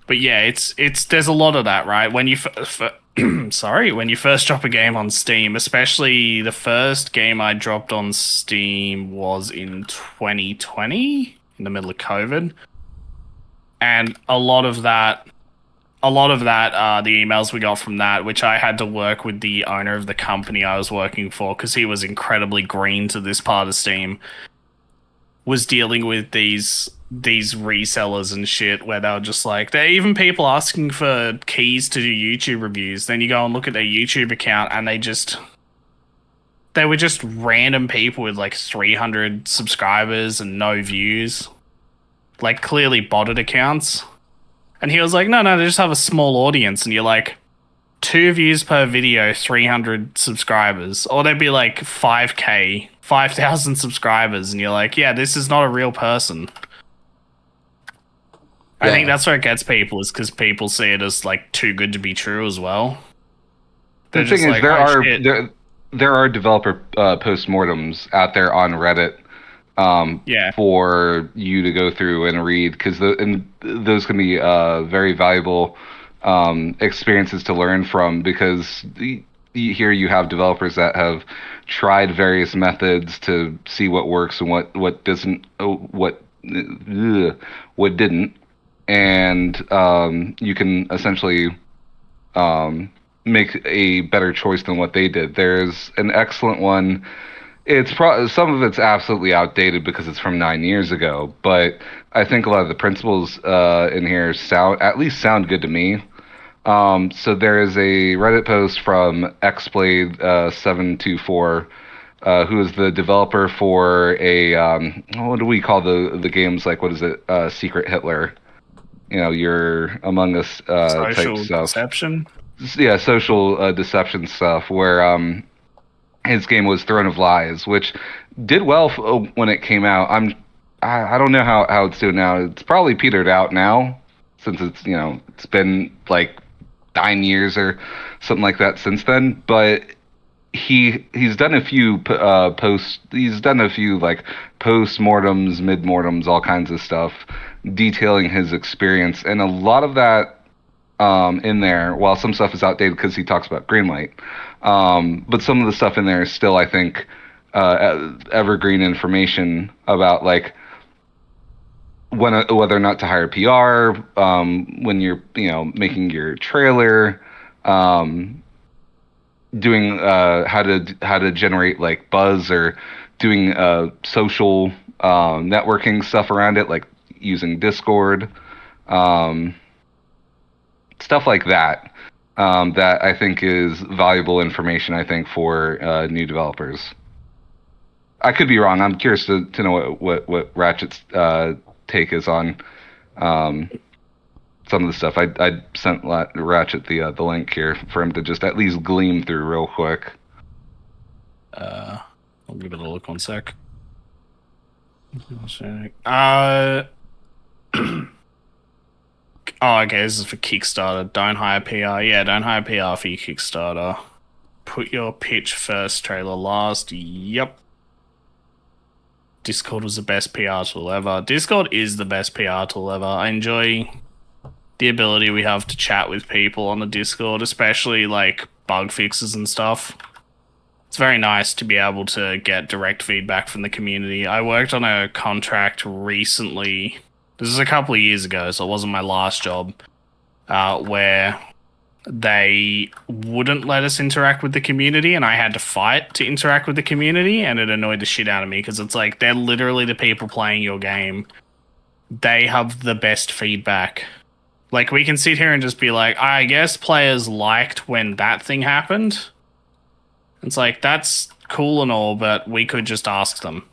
But yeah, it's there's a lot of that, right? When you when you first drop a game on Steam, especially the first game I dropped on Steam was in 2020, in the middle of COVID, and a lot of that, the emails we got from that, which I had to work with the owner of the company I was working for, because he was incredibly green to this part of Steam, was dealing with these resellers and shit, where they were just like, there are even people asking for keys to do YouTube reviews. Then you go and look at their YouTube account, and they were just random people with like 300 subscribers and no views, like clearly botted accounts. And he was like, no, they just have a small audience. And you're like, 2 views per video, 300 subscribers. Or they'd be like 5K, 5,000 subscribers. And you're like, yeah, this is not a real person. I think that's where it gets people, is because people see it as like too good to be true as well. The thing is, there are developer postmortems out there on Reddit Yeah. for you to go through and read, because those can be very valuable experiences to learn from, because here you have developers that have tried various methods to see what works and what doesn't, what didn't, and you can essentially make a better choice than what they did. There's an excellent one. It's some of it's absolutely outdated because it's from 9 years ago, but I think a lot of the principles in here sound good to me. So there is a Reddit post from X-Blade 724, who is the developer for a what do we call the games, like, what is it, Secret Hitler? Your Among Us type Social stuff. deception. Yeah, social deception stuff, where his game was Throne of Lies, which did well when it came out. I don't know how it's doing now. It's probably petered out now, since it's been like 9 years or something like that since then. But he's done a few he's done a few like post-mortems, mid-mortems, all kinds of stuff detailing his experience, and a lot of that in there, while some stuff is outdated because he talks about Greenlight, but some of the stuff in there is still, I think, evergreen information about, like, whether or not to hire PR, when you're making your trailer, doing how to generate like buzz, or doing social networking stuff around it, like using Discord, stuff like that. That I think is valuable information, I think, for new developers. I could be wrong. I'm curious to know what Ratchet's take is on some of the stuff. I sent Ratchet the link here for him to just at least gleam through real quick. I'll give it a look, one sec. Oh, okay, this is for Kickstarter. Don't hire PR. Yeah, don't hire PR for your Kickstarter. Put your pitch first, trailer last. Yep. Discord was the best PR tool ever. Discord is the best PR tool ever. I enjoy the ability we have to chat with people on the Discord, especially like bug fixes and stuff. It's very nice to be able to get direct feedback from the community. I worked on a contract recently. This is a couple of years ago, so it wasn't my last job, where they wouldn't let us interact with the community, and I had to fight to interact with the community, and it annoyed the shit out of me, because it's like, they're literally the people playing your game. They have the best feedback. Like, we can sit here and just be like, I guess players liked when that thing happened. It's like, that's cool and all, but we could just ask them.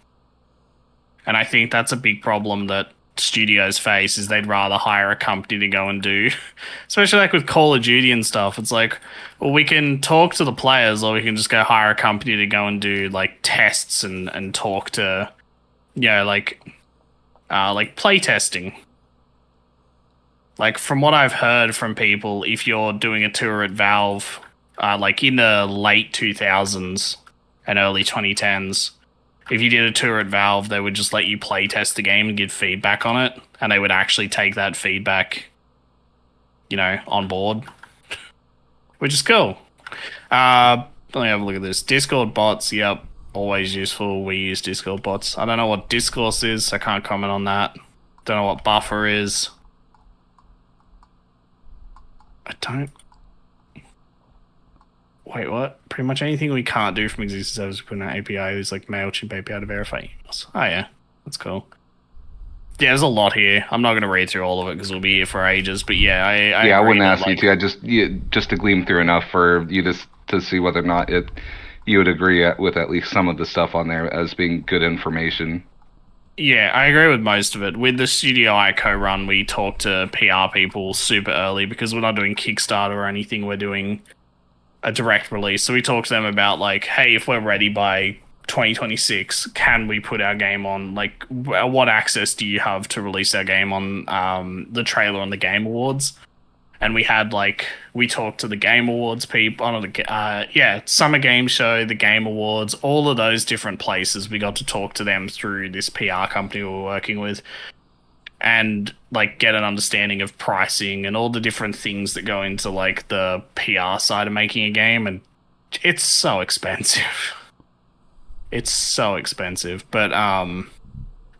And I think that's a big problem that studios face, is they'd rather hire a company to go and do, especially like with Call of Duty and stuff. It's like, well, we can talk to the players, or we can just go hire a company to go and do like tests and talk to, like play testing. Like, from what I've heard from people, if you're doing a tour at Valve, like in the late 2000s and early 2010s, if you did a tour at Valve, they would just let you play test the game and give feedback on it, and they would actually take that feedback, on board, which is cool. Let me have a look at this. Discord bots, yep, always useful. We use Discord bots. I don't know what Discourse is, so I can't comment on that. Don't know what Buffer is. Wait, what? Pretty much anything we can't do from existing servers, we put in an API is like MailChimp API to verify emails. Oh, yeah. That's cool. Yeah, there's a lot here. I'm not going to read through all of it because we'll be here for ages, but yeah, I wouldn't ask you to. I just to glean through enough for you to see whether or not you would agree with at least some of the stuff on there as being good information. Yeah, I agree with most of it. With the studio I co-run, we talk to PR people super early, because we're not doing Kickstarter or anything. We're doing a direct release. So we talk to them about, like, hey, if we're ready by 2026, can we put our game on? Like, what access do you have to release our game on the trailer on the Game Awards? And we had we talked to the Game Awards people, Summer Game Show, the Game Awards, all of those different places. We got to talk to them through this PR company we were working with, and get an understanding of pricing and all the different things that go into the PR side of making a game. And it's so expensive. It's so expensive, but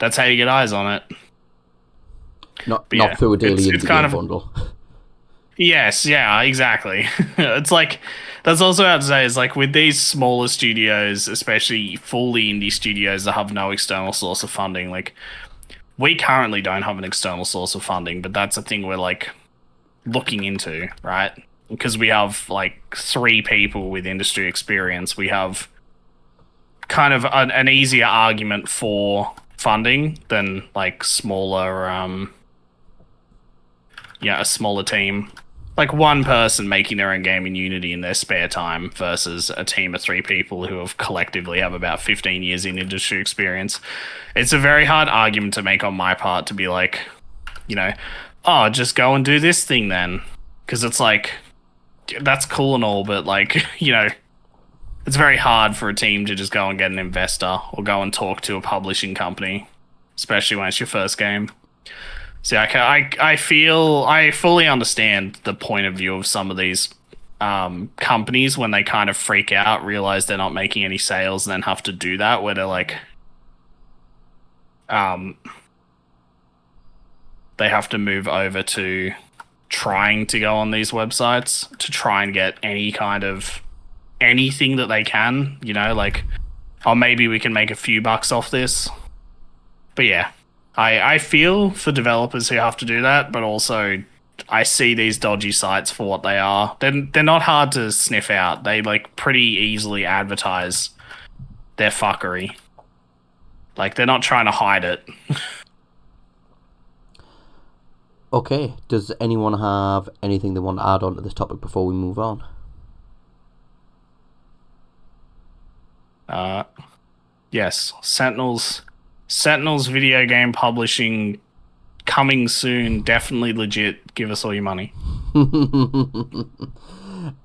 that's how you get eyes on it. Not through a daily indie game bundle. Yes, yeah, exactly. It's that's also how to say is with these smaller studios, especially fully indie studios that have no external source of funding. We currently don't have an external source of funding, but that's a thing we're looking into, right? Because we have 3 people with industry experience. We have kind of an easier argument for funding than smaller, a smaller team. One person making their own game in Unity in their spare time versus a team of 3 people who have collectively have about 15 years in industry experience. It's a very hard argument to make on my part to be just go and do this thing then. Because it's that's cool and all, but it's very hard for a team to just go and get an investor or go and talk to a publishing company, especially when it's your first game. So I fully understand the point of view of some of these companies when they kind of freak out, realize they're not making any sales, and then have to do that, where they're they have to move over to trying to go on these websites to try and get any kind of anything that they can, maybe we can make a few bucks off this. But yeah, I feel for developers who have to do that, but also I see these dodgy sites for what they are. They're not hard to sniff out. They pretty easily advertise their fuckery. They're not trying to hide it. Okay, does anyone have anything they want to add on to this topic before we move on? Yes, Sentinels video game publishing coming soon. Definitely legit. Give us all your money.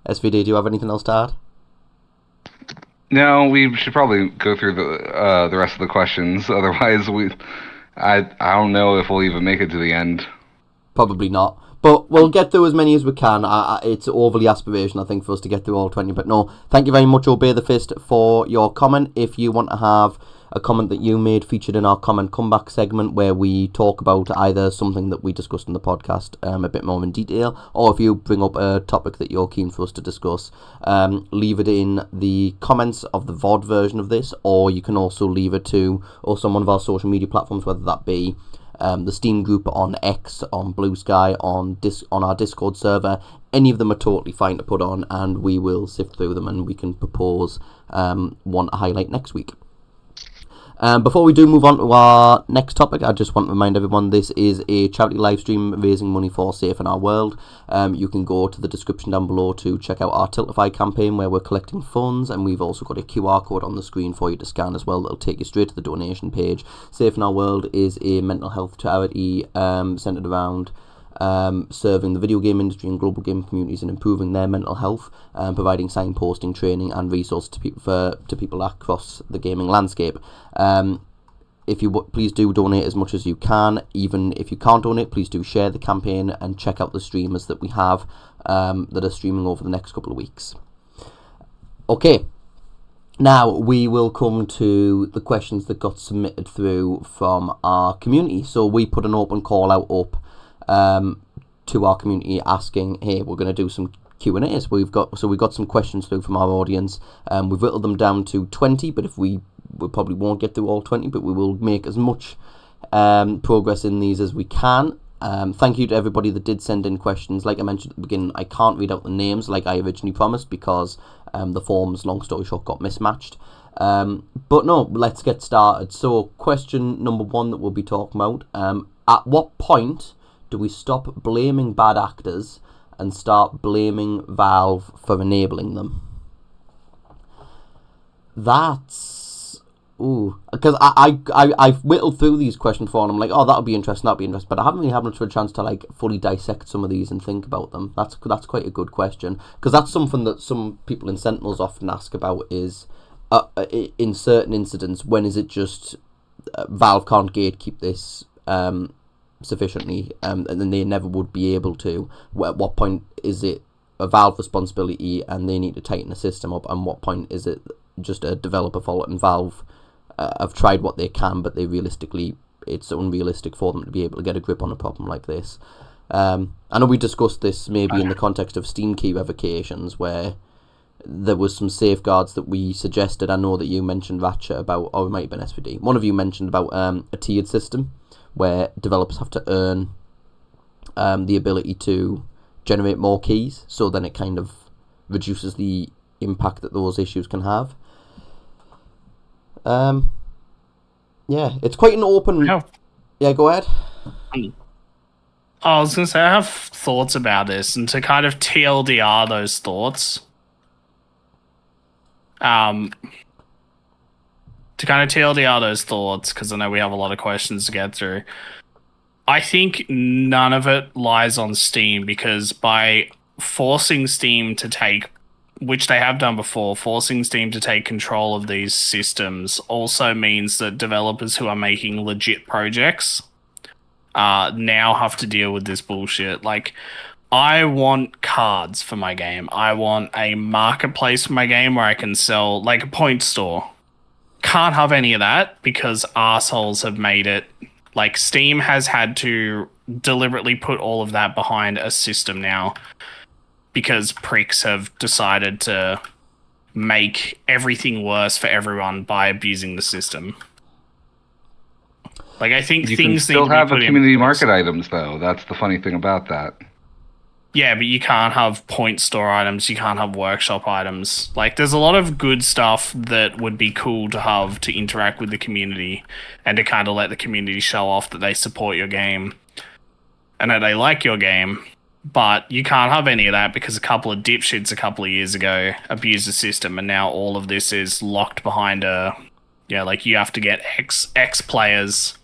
SVD, do you have anything else to add? No, we should probably go through the rest of the questions. Otherwise, I don't know if we'll even make it to the end. Probably not. But we'll get through as many as we can. It's overly aspiration, I think, for us to get through all 20. But no, thank you very much, Obey the Fist, for your comment. If you want to have a comment that you made featured in our comment comeback segment where we talk about either something that we discussed in the podcast a bit more in detail, or if you bring up a topic that you're keen for us to discuss, leave it in the comments of the VOD version of this, or you can also leave it to us on one of our social media platforms, whether that be the Steam group on X, on Blue Sky, on our Discord server. Any of them are totally fine to put on, and we will sift through them and we can propose one to highlight next week. Before we do move on to our next topic, I just want to remind everyone this is a charity live stream raising money for Safe in Our World. You can go to the description down below to check out our Tiltify campaign where we're collecting funds, and we've also got a QR code on the screen for you to scan as well that'll take you straight to the donation page. Safe in Our World is a mental health charity centred around serving the video game industry and global game communities and improving their mental health, providing signposting, training and resources to people across the gaming landscape. If you please do donate as much as you can. Even if you can't donate, please do share the campaign and check out the streamers that we have that are streaming over the next couple of weeks. Okay, now we will come to the questions that got submitted through from our community. So we put an open call out up to our community asking, hey, we're going to do some Q&As. We've got some questions through from our audience. We've whittled them down to 20, but we probably won't get through all 20, but we will make as much progress in these as we can. Thank you to everybody that did send in questions. Like I mentioned at the beginning, I can't read out the names like I originally promised because the forms, long story short, got mismatched. But no, let's get started. So question number 1 that we'll be talking about, at what point do we stop blaming bad actors and start blaming Valve for enabling them? That's Ooh, because I've whittled through these questions before, and I'm like, oh, that'll be interesting, but I haven't really had much of a chance to like fully dissect some of these and think about them. That's quite a good question, because that's something that some people in Sentinels often ask about is, in certain incidents, when is it just Valve can't gatekeep this sufficiently, and then they never would be able to. At what point is it a Valve responsibility and they need to tighten the system up, and what point is it just a developer fault and Valve have tried what they can, but it's unrealistic for them to be able to get a grip on a problem like this. I know we discussed this maybe in the context of Steam key revocations, where there was some safeguards that we suggested. I know that you mentioned Ratchet about, or it might have been SVD. One of you mentioned about a tiered system where developers have to earn the ability to generate more keys, so then it kind of reduces the impact that those issues can have. Yeah, it's quite an open. Yeah, go ahead. I was gonna say I have thoughts about this, and to kind of TLDR those thoughts. Because I know we have a lot of questions to get through. I think none of it lies on Steam, because by forcing Steam to take, which they have done before, forcing Steam to take control of these systems also means that developers who are making legit projects now have to deal with this bullshit. Like, I want cards for my game. I want a marketplace for my game where I can sell, like a point store. Can't have any of that because assholes have made it. Like, Steam has had to deliberately put all of that behind a system now, because pricks have decided to make everything worse for everyone by abusing the system. Like, I think you things can still need to have be a put community in place. market items, though. That's the funny thing about that. Yeah, but you can't have point store items. You can't have workshop items. Like, there's a lot of good stuff that would be cool to have to interact with the community and to kind of let the community show off that they support your game and that they like your game. But you can't have any of that because a couple of dipshits a couple of years ago abused the system, and now all of this is locked behind like, you have to get X players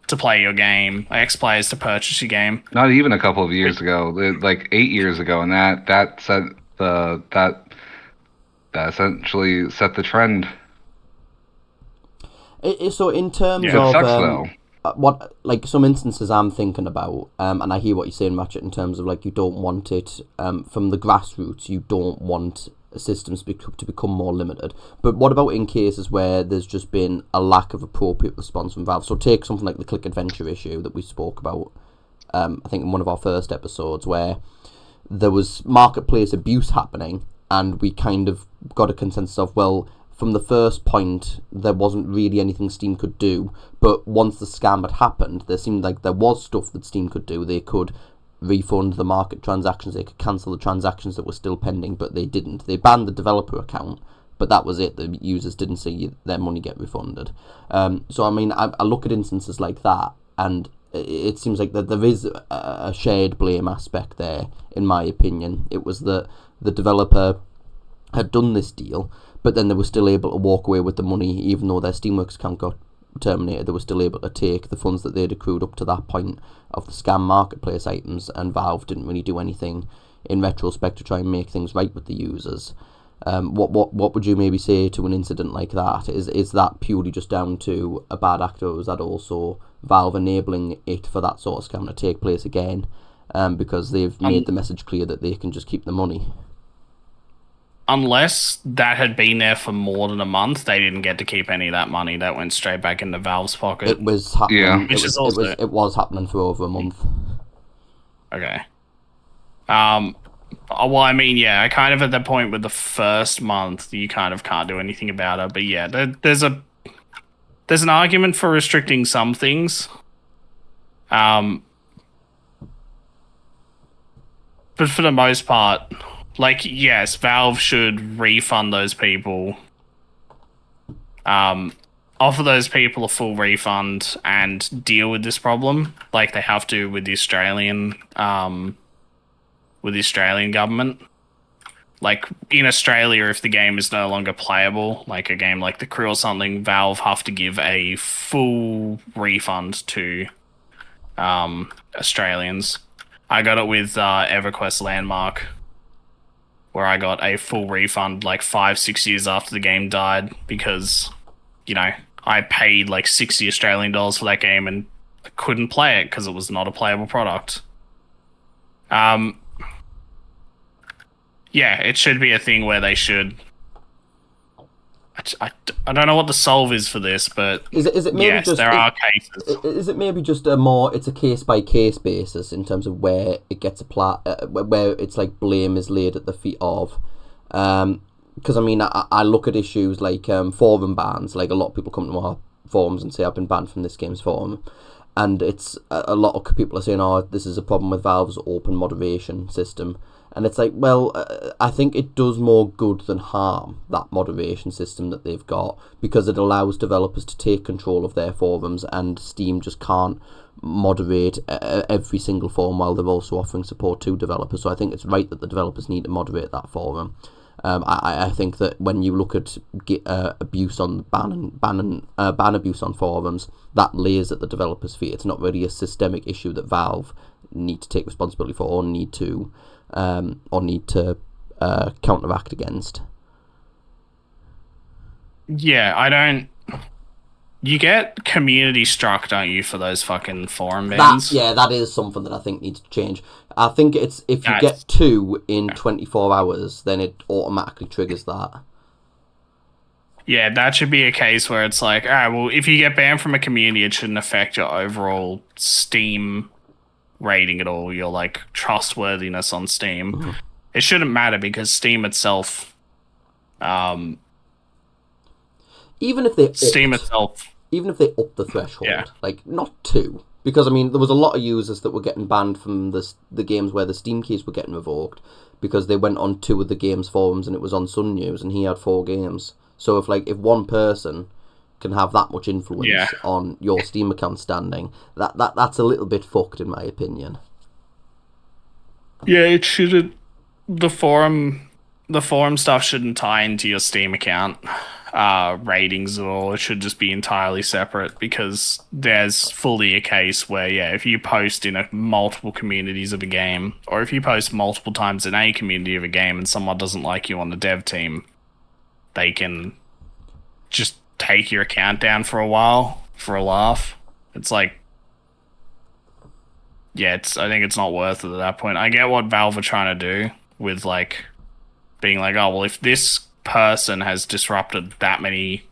to play your game, X players to purchase your game. Not even a couple of years ago, like 8 years ago, and that essentially set the trend. So in terms It of sucks, though. what, like, some instances I'm thinking about, and I hear what you're saying, Ratchet, in terms of, like, you don't want it from the grassroots. You don't want systems to become more limited. But what about in cases where there's just been a lack of appropriate response from Valve? So take something like the Click Adventure issue that we spoke about, I think in one of our first episodes, where there was marketplace abuse happening, and we kind of got a consensus of, well, from the first point, there wasn't really anything Steam could do, but once the scam had happened, there seemed like there was stuff that Steam could do. They could refund the market transactions, they could cancel the transactions that were still pending, but they didn't. They banned the developer account, but that was it. The users didn't see their money get refunded. So, I mean, I look at instances like that, and it seems like that there is a shared blame aspect there, in my opinion. It was that the developer had done this deal, but then they were still able to walk away with the money, even though their Steamworks account got terminated. They were still able to take the funds that they'd accrued up to that point of the scam marketplace items, and Valve didn't really do anything in retrospect to try and make things right with the users. What would you maybe say to an incident like that? Is that purely just down to a bad actor, or is that also Valve enabling it for that sort of scam to take place again, because they've made the message clear that they can just keep the money? Unless that had been there for more than a month, they didn't get to keep any of that money. That went straight back into Valve's pocket. It was happening. Yeah. It was happening for over a month. Okay. Well, I mean, yeah, kind of at the point with the first month, you kind of can't do anything about it. But yeah, there's an argument for restricting some things. But for the most part, like, yes, Valve should refund those people, offer those people a full refund, and deal with this problem like they have to with the Australian government. like in Australia, if the game is no longer playable, like a game like The Crew or something, Valve have to give a full refund to Australians. I got it with EverQuest Landmark, where I got a full refund like 5-6 years after the game died because, I paid like 60 Australian dollars for that game and I couldn't play it because it was not a playable product. Yeah, it should be a thing where they should. I don't know what the solve is for this, but is it maybe yes, there are cases. Is it maybe just it's a case by case basis in terms of where it gets applied, where it's like blame is laid at the feet of, because I mean I look at issues like forum bans. Like a lot of people come to our forums and say I've been banned from this game's forum, and it's a lot of people are saying, oh, this is a problem with Valve's open moderation system. And it's like, well, I think it does more good than harm, that moderation system that they've got, because it allows developers to take control of their forums, and Steam just can't moderate every single forum while they're also offering support to developers. So I think it's right that the developers need to moderate that forum. I think that when you look at abuse on ban abuse on forums, that lays at the developers' feet. It's not really a systemic issue that Valve need to take responsibility for or need to counteract against. Yeah, I don't. You get community struck, don't you, for those fucking forum bans? That is something that I think needs to change. I think it's if you get 2 in 24 hours, then it automatically triggers that. Yeah, that should be a case where it's like, all right, well, if you get banned from a community, it shouldn't affect your overall Steam rating at all, your like trustworthiness on Steam. Mm-hmm. It shouldn't matter because Steam itself, even if they up the threshold, like not 2, because I mean there was a lot of users that were getting banned from the games where the Steam keys were getting revoked because they went on 2 of the game's forums and it was on Sun News and he had 4 games. So if one person can have that much influence on your Steam account standing, that's a little bit fucked in my opinion. Yeah, it shouldn't. The forum stuff shouldn't tie into your Steam account ratings at all. It should just be entirely separate, because there's fully a case where if you post in multiple communities of a game, or if you post multiple times in a community of a game and someone doesn't like you on the dev team, they can just take your account down for a while for a laugh. It's like, I think it's not worth it at that point. I get what Valve are trying to do with like being like, oh well, if this person has disrupted that many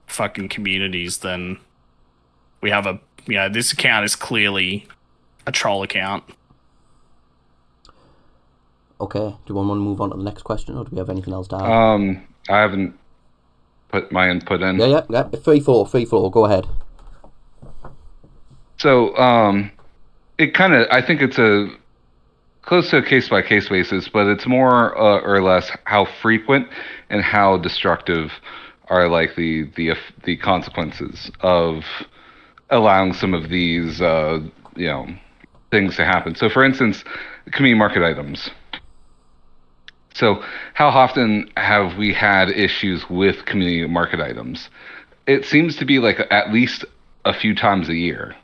fucking communities, then we have this account is clearly a troll account. Okay, do you want to move on to the next question, or do we have anything else to add? I haven't put my input in. Yeah. Free floor. Go ahead. So, it kind of, I think it's close to a case-by-case basis, but it's more or less how frequent and how destructive are like the consequences of allowing some of these things to happen. So, for instance, community market items. So, how often have we had issues with community market items? It seems to be like at least a few times a year.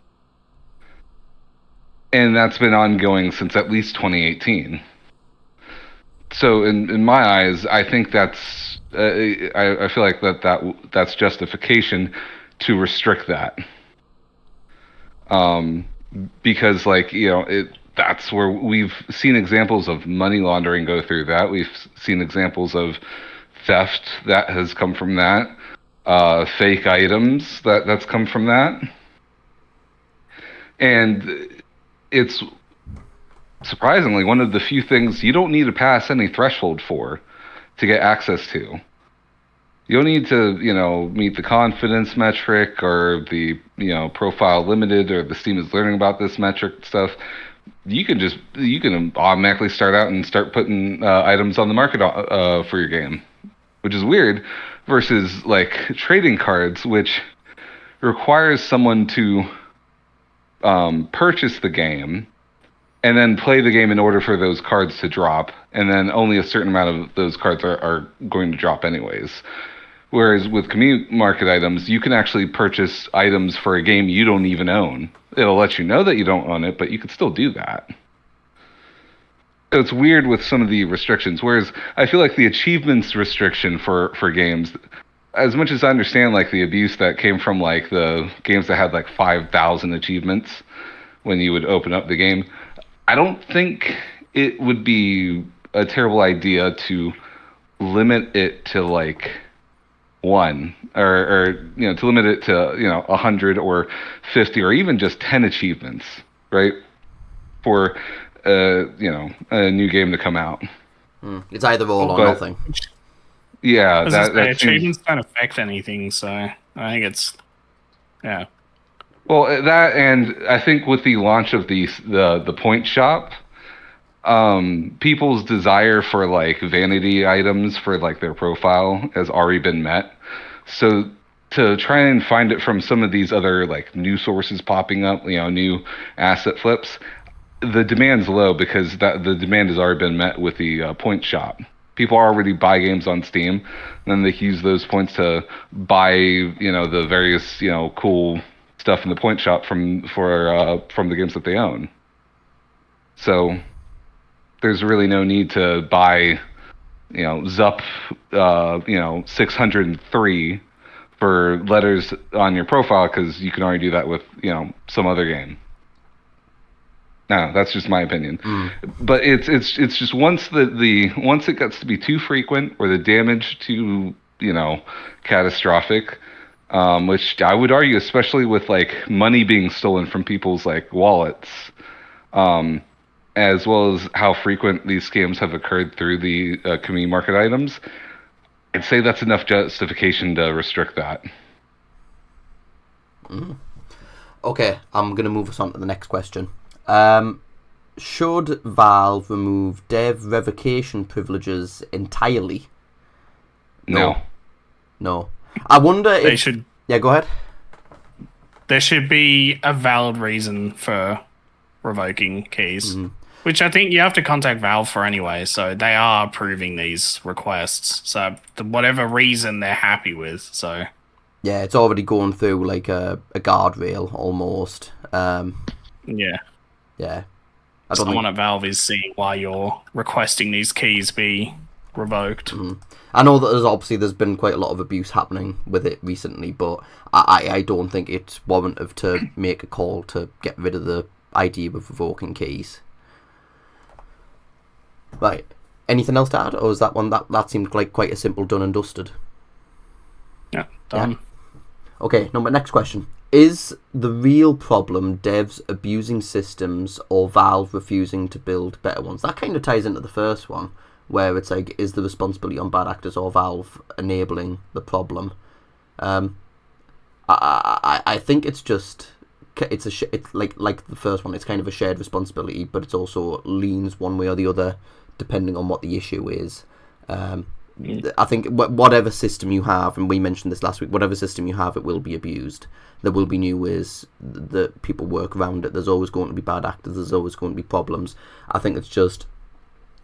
And that's been ongoing since at least 2018. So in my eyes, I think that's I feel like that's justification to restrict that. Because that's where we've seen examples of money laundering go through that. We've seen examples of theft that has come from that. Fake items that's come from that. And it's surprisingly one of the few things you don't need to pass any threshold for to get access to. You don't need to, meet the confidence metric or the, profile limited or the Steam is learning about this metric stuff. You can automatically start out and start putting items on the market for your game, which is weird, versus like trading cards, which requires someone to purchase the game and then play the game in order for those cards to drop, and then only a certain amount of those cards are going to drop anyways. Whereas with community market items, you can actually purchase items for a game you don't even own. It'll let you know that you don't own it, but you can still do that. So it's weird with some of the restrictions. Whereas I feel like the achievements restriction for games, as much as I understand like the abuse that came from like the games that had like 5,000 achievements when you would open up the game, I don't think it would be a terrible idea to limit it to like one or to limit it to 100 or 50 or even just 10 achievements, right, for a new game to come out. It's either all or nothing. Yeah, achievements don't affect anything, so I think it's well, that, and I think with the launch of the point shop, people's desire for like vanity items for like their profile has already been met. So to try and find it from some of these other like new sources popping up, new asset flips, the demand's low because the demand has already been met with the point shop. People already buy games on Steam, and then they use those points to buy the various cool stuff in the point shop from the games that they own. So there's really no need to buy, Zup, 603 for letters on your profile because you can already do that with, some other game. No, that's just my opinion. But it's just once it gets to be too frequent or the damage too, catastrophic, which I would argue, especially with like money being stolen from people's like wallets, as well as how frequent these scams have occurred through the community market items, I'd say that's enough justification to restrict that. Okay, I'm going to move us on to the next question. Should Valve remove dev revocation privileges entirely? No. I wonder if... They should... Yeah, go ahead. There should be a valid reason for revoking keys. Which I think you have to contact Valve for anyway, so they are approving these requests. So whatever reason they're happy with, so... Yeah, it's already going through like a guardrail almost. Yeah. Someone at Valve is seeing why you're requesting these keys be revoked. I know that there's been quite a lot of abuse happening with it recently, but I don't think it's warranted to make a call to get rid of the idea of revoking keys. Right. Anything else to add, or is that one that seemed like quite a simple done and dusted? Yeah, done. Yeah. Okay, next question. Is the real problem devs abusing systems or Valve refusing to build better ones? That kind of ties into the first one, where it's like, is the responsibility on bad actors or Valve enabling the problem? I think it's just it's like the first one. It's kind of a shared responsibility, but it also leans one way or the other depending on what the issue is. I think whatever system you have, and we mentioned this last week, whatever system you have, it will be abused. There will be new ways that people work around it. There's always going to be bad actors. There's always going to be problems. I think it's just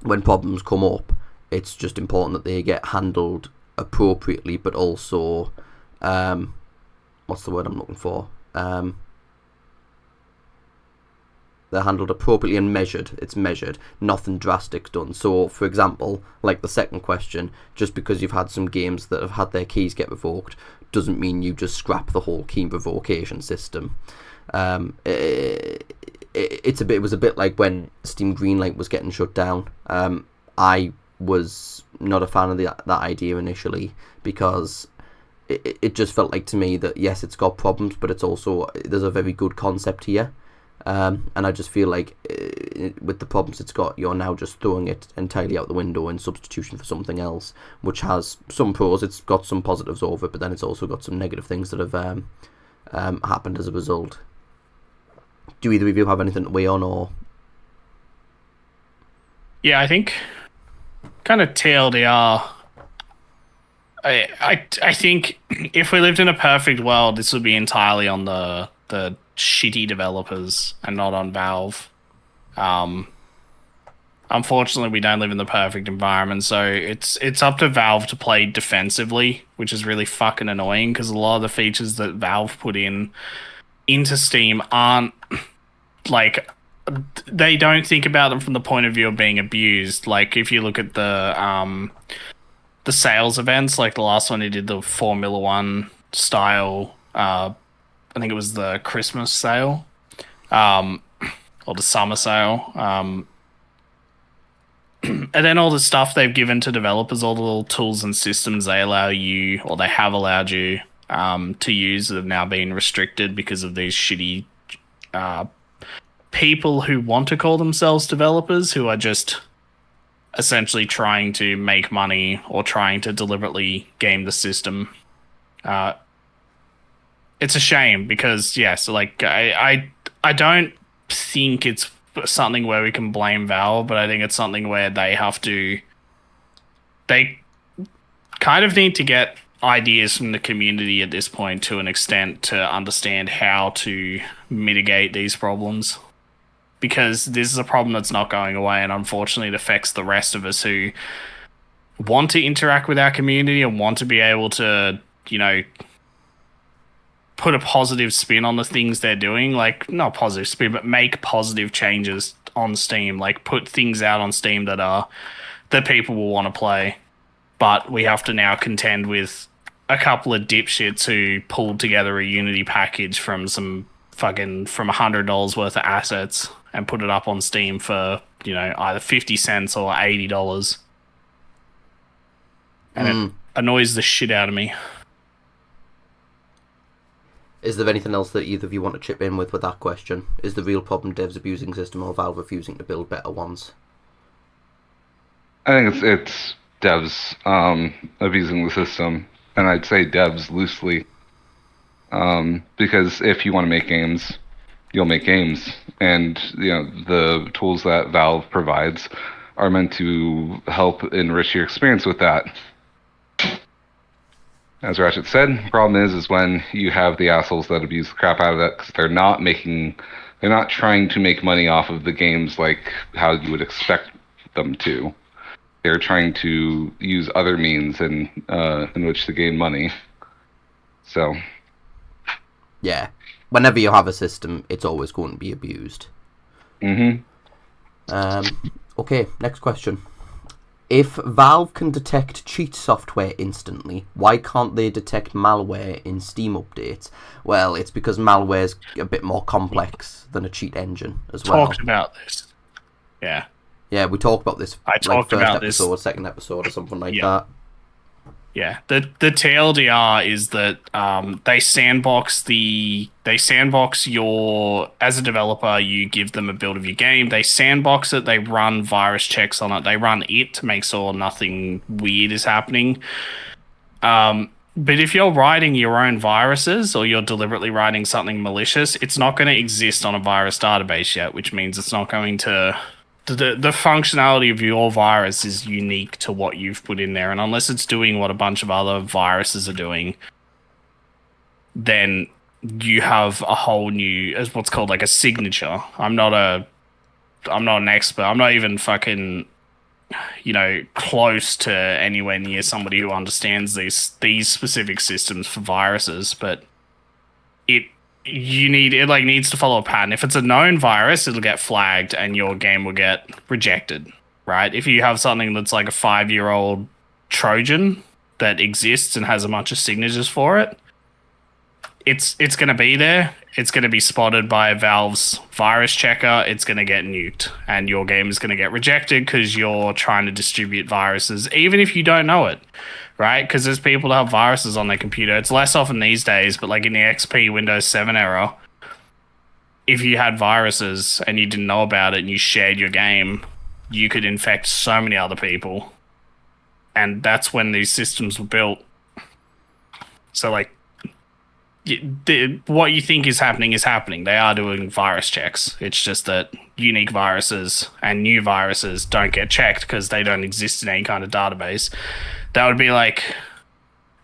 when problems come up, it's just important that they get handled appropriately, but also, what's the word I'm looking for? They're handled appropriately and measured. It's measured. Nothing drastic's done. So, for example, like the second question, just because you've had some games that have had their keys get revoked doesn't mean you just scrap the whole key revocation system. It was a bit like when Steam Greenlight was getting shut down. I was not a fan of that idea initially because it just felt like to me that yes, it's got problems, but it's also there's a very good concept here. And I just feel like with the problems it's got, you're now just throwing it entirely out the window in substitution for something else, which has some pros. It's got some positives over it, but then it's also got some negative things that have happened as a result. Do either of you have anything to weigh on, or? Yeah, I think kind of TLDR. I think if we lived in a perfect world, this would be entirely on the shitty developers and not on Valve. Unfortunately, we don't live in the perfect environment, so it's up to Valve to play defensively, which is really fucking annoying because a lot of the features that Valve put into Steam aren't like, they don't think about them from the point of view of being abused. Like if you look at the sales events, like the last one he did, the Formula One style, I think it was the Christmas sale, or the summer sale. And then all the stuff they've given to developers, all the little tools and systems they allow you, or they have allowed you to use, have now been restricted because of these shitty people who want to call themselves developers, who are just essentially trying to make money or trying to deliberately game the system. It's a shame because, yes, like I don't think it's something where we can blame Valve, but I think it's something where they kind of need to get ideas from the community at this point to an extent to understand how to mitigate these problems. Because this is a problem that's not going away, and unfortunately it affects the rest of us who want to interact with our community and want to be able to, put a positive spin on the things they're doing. Like, not positive spin, but make positive changes on Steam. Like, put things out on Steam that people will want to play. But we have to now contend with a couple of dipshits who pulled together a Unity package from $100 worth of assets and put it up on Steam for, either 50 cents or $80. And it annoys the shit out of me. Is there anything else that either of you want to chip in with that question? Is the real problem devs abusing the system or Valve refusing to build better ones? I think it's devs abusing the system, and I'd say devs loosely, because if you want to make games, you'll make games, and the tools that Valve provides are meant to help enrich your experience with that. As Ratchet said, the problem is when you have the assholes that abuse the crap out of that because they're not trying to make money off of the games like how you would expect them to. They're trying to use other means in which to gain money. So, yeah, whenever you have a system, it's always going to be abused. Mm-hmm. Okay, next question. If Valve can detect cheat software instantly, why can't they detect malware in Steam updates? Well, it's because malware is a bit more complex than a cheat engine as well. Talked about this. Yeah. Yeah, we talked about this. I talked about this. Second episode, or something like that. Yeah, the TLDR is that they sandbox your, as a developer, you give them a build of your game, they sandbox it, they run virus checks on it, they run it to make sure nothing weird is happening. But if you're writing your own viruses or you're deliberately writing something malicious, it's not going to exist on a virus database yet, which means it's not going to... The functionality of your virus is unique to what you've put in there, and unless it's doing what a bunch of other viruses are doing, then you have a whole new, as what's called like a signature. I'm not an expert. I'm not even fucking, close to anywhere near somebody who understands these specific systems for viruses, but it needs to follow a pattern. If it's a known virus, it'll get flagged and your game will get rejected, right? If you have something that's like a 5-year-old Trojan that exists and has a bunch of signatures for it, it's going to be there. It's going to be spotted by Valve's virus checker. It's going to get nuked and your game is going to get rejected because you're trying to distribute viruses, even if you don't know it. Right? Because there's people that have viruses on their computer. It's less often these days, but like in the XP Windows 7 era, if you had viruses and you didn't know about it and you shared your game, you could infect so many other people. And that's when these systems were built. So like, what you think is happening. They are doing virus checks. It's just that unique viruses and new viruses don't get checked because they don't exist in any kind of database. That would be like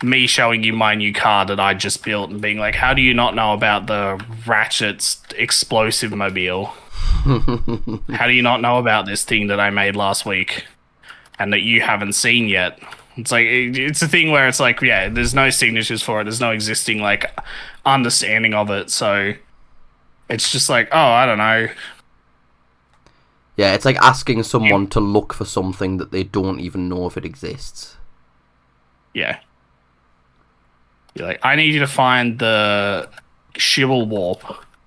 me showing you my new car that I just built and being like, how do you not know about the Ratchet's explosive mobile? How do you not know about this thing that I made last week and that you haven't seen yet? It's like, it's a thing where it's like, yeah, there's no signatures for it. There's no existing, like, understanding of it. So it's just like, oh, I don't know. Yeah, it's like asking someone to look for something that they don't even know if it exists. Yeah. You're like, I need you to find the Shibble Warp.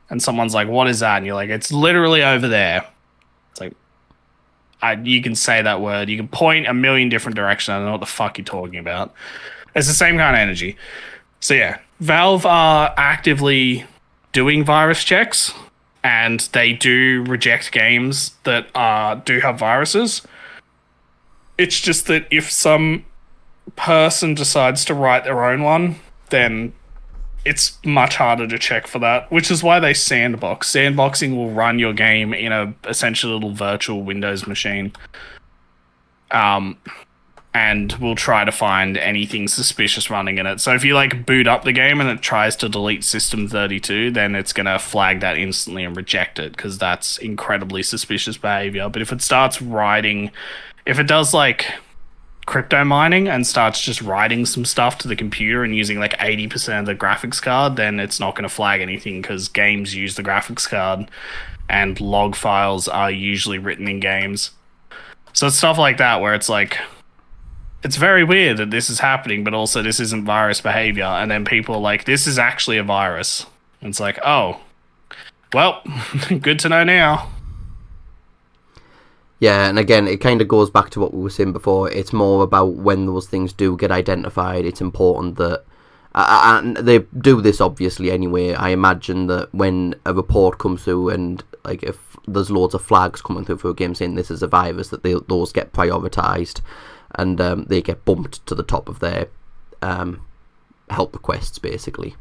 And someone's like, what is that? And you're like, it's literally over there. It's like, you can say that word. You can point a million different directions. I don't know what the fuck you're talking about. It's the same kind of energy. So yeah, Valve are actively doing virus checks, and they do reject games that do have viruses. It's just that if some person decides to write their own one, then it's much harder to check for that, which is why they sandbox. Sandboxing will run your game in a essentially little virtual Windows machine. And we'll try to find anything suspicious running in it. So if you like boot up the game and it tries to delete System32, then it's going to flag that instantly and reject it, because that's incredibly suspicious behavior. But if it starts writing, if it does like crypto mining and starts just writing some stuff to the computer and using like 80% of the graphics card, then it's not going to flag anything, because games use the graphics card and log files are usually written in games. So it's stuff like that where it's like, it's very weird that this is happening, but also this isn't virus behavior. And then people are like, this is actually a virus. And it's like, oh, well, good to know now. Yeah, and again, it kind of goes back to what we were saying before. It's more about when those things do get identified, it's important that... and they do this, obviously, anyway. I imagine that when a report comes through and, like, if there's loads of flags coming through for a game saying this is a virus, that those get prioritised and they get bumped to the top of their help requests, basically.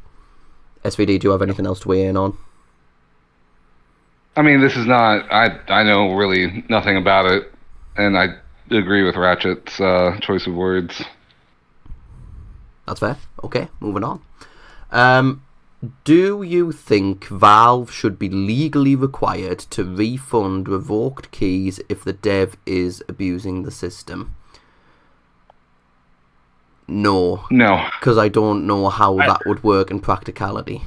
SVD, do you have anything else to weigh in on? I mean, this is not... I know really nothing about it, and I agree with Ratchet's choice of words. That's fair. Okay, moving on. Do you think Valve should be legally required to refund revoked keys if the dev is abusing the system? No. No. Because I don't know how that would work in practicality.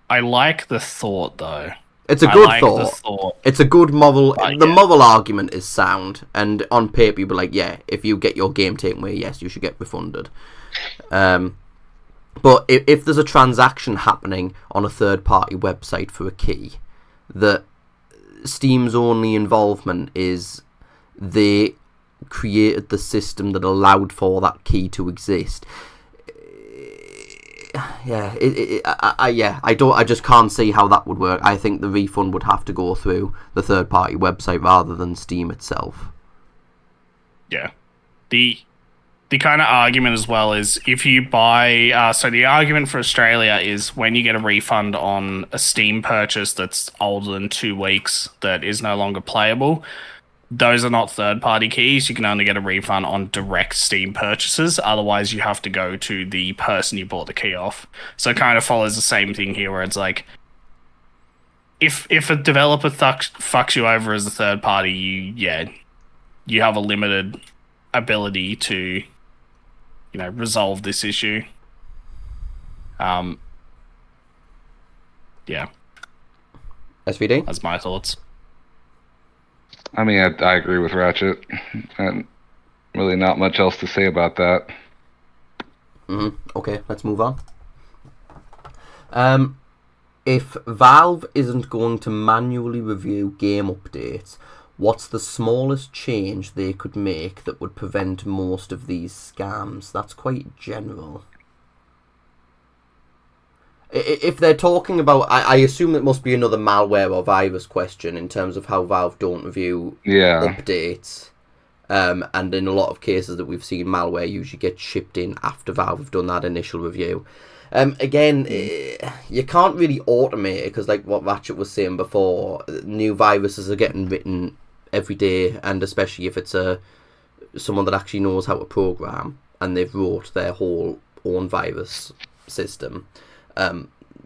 I like the thought, though. It's a good thought. It's a good moral... The moral argument is sound, and on paper you'd be like, yeah, if you get your game taken away, yes, you should get refunded. But if there's a transaction happening on a third-party website for a key, that Steam's only involvement is they created the system that allowed for that key to exist. Yeah, I just can't see how that would work. I think the refund would have to go through the third-party website rather than Steam itself. Yeah. The kind of argument as well is if you buy... so the argument for Australia is when you get a refund on a Steam purchase that's older than 2 weeks that is no longer playable, those are not third-party keys. You can only get a refund on direct Steam purchases. Otherwise, you have to go to the person you bought the key off. So it kind of follows the same thing here where it's like, if a developer fucks you over as a third party, you have a limited ability to... resolve this issue. Yeah. SVD? That's my thoughts. I mean, I agree with Ratchet. And really not much else to say about that. Okay, let's move on. If Valve isn't going to manually review game updates, what's the smallest change they could make that would prevent most of these scams? That's quite general. If they're talking about... I assume it must be another malware or virus question in terms of how Valve don't review updates. And in a lot of cases that we've seen, malware usually gets shipped in after Valve have done that initial review. Again, you can't really automate it because, like what Ratchet was saying before, new viruses are getting written every day, and especially if it's someone that actually knows how to program and they've wrote their whole own virus system,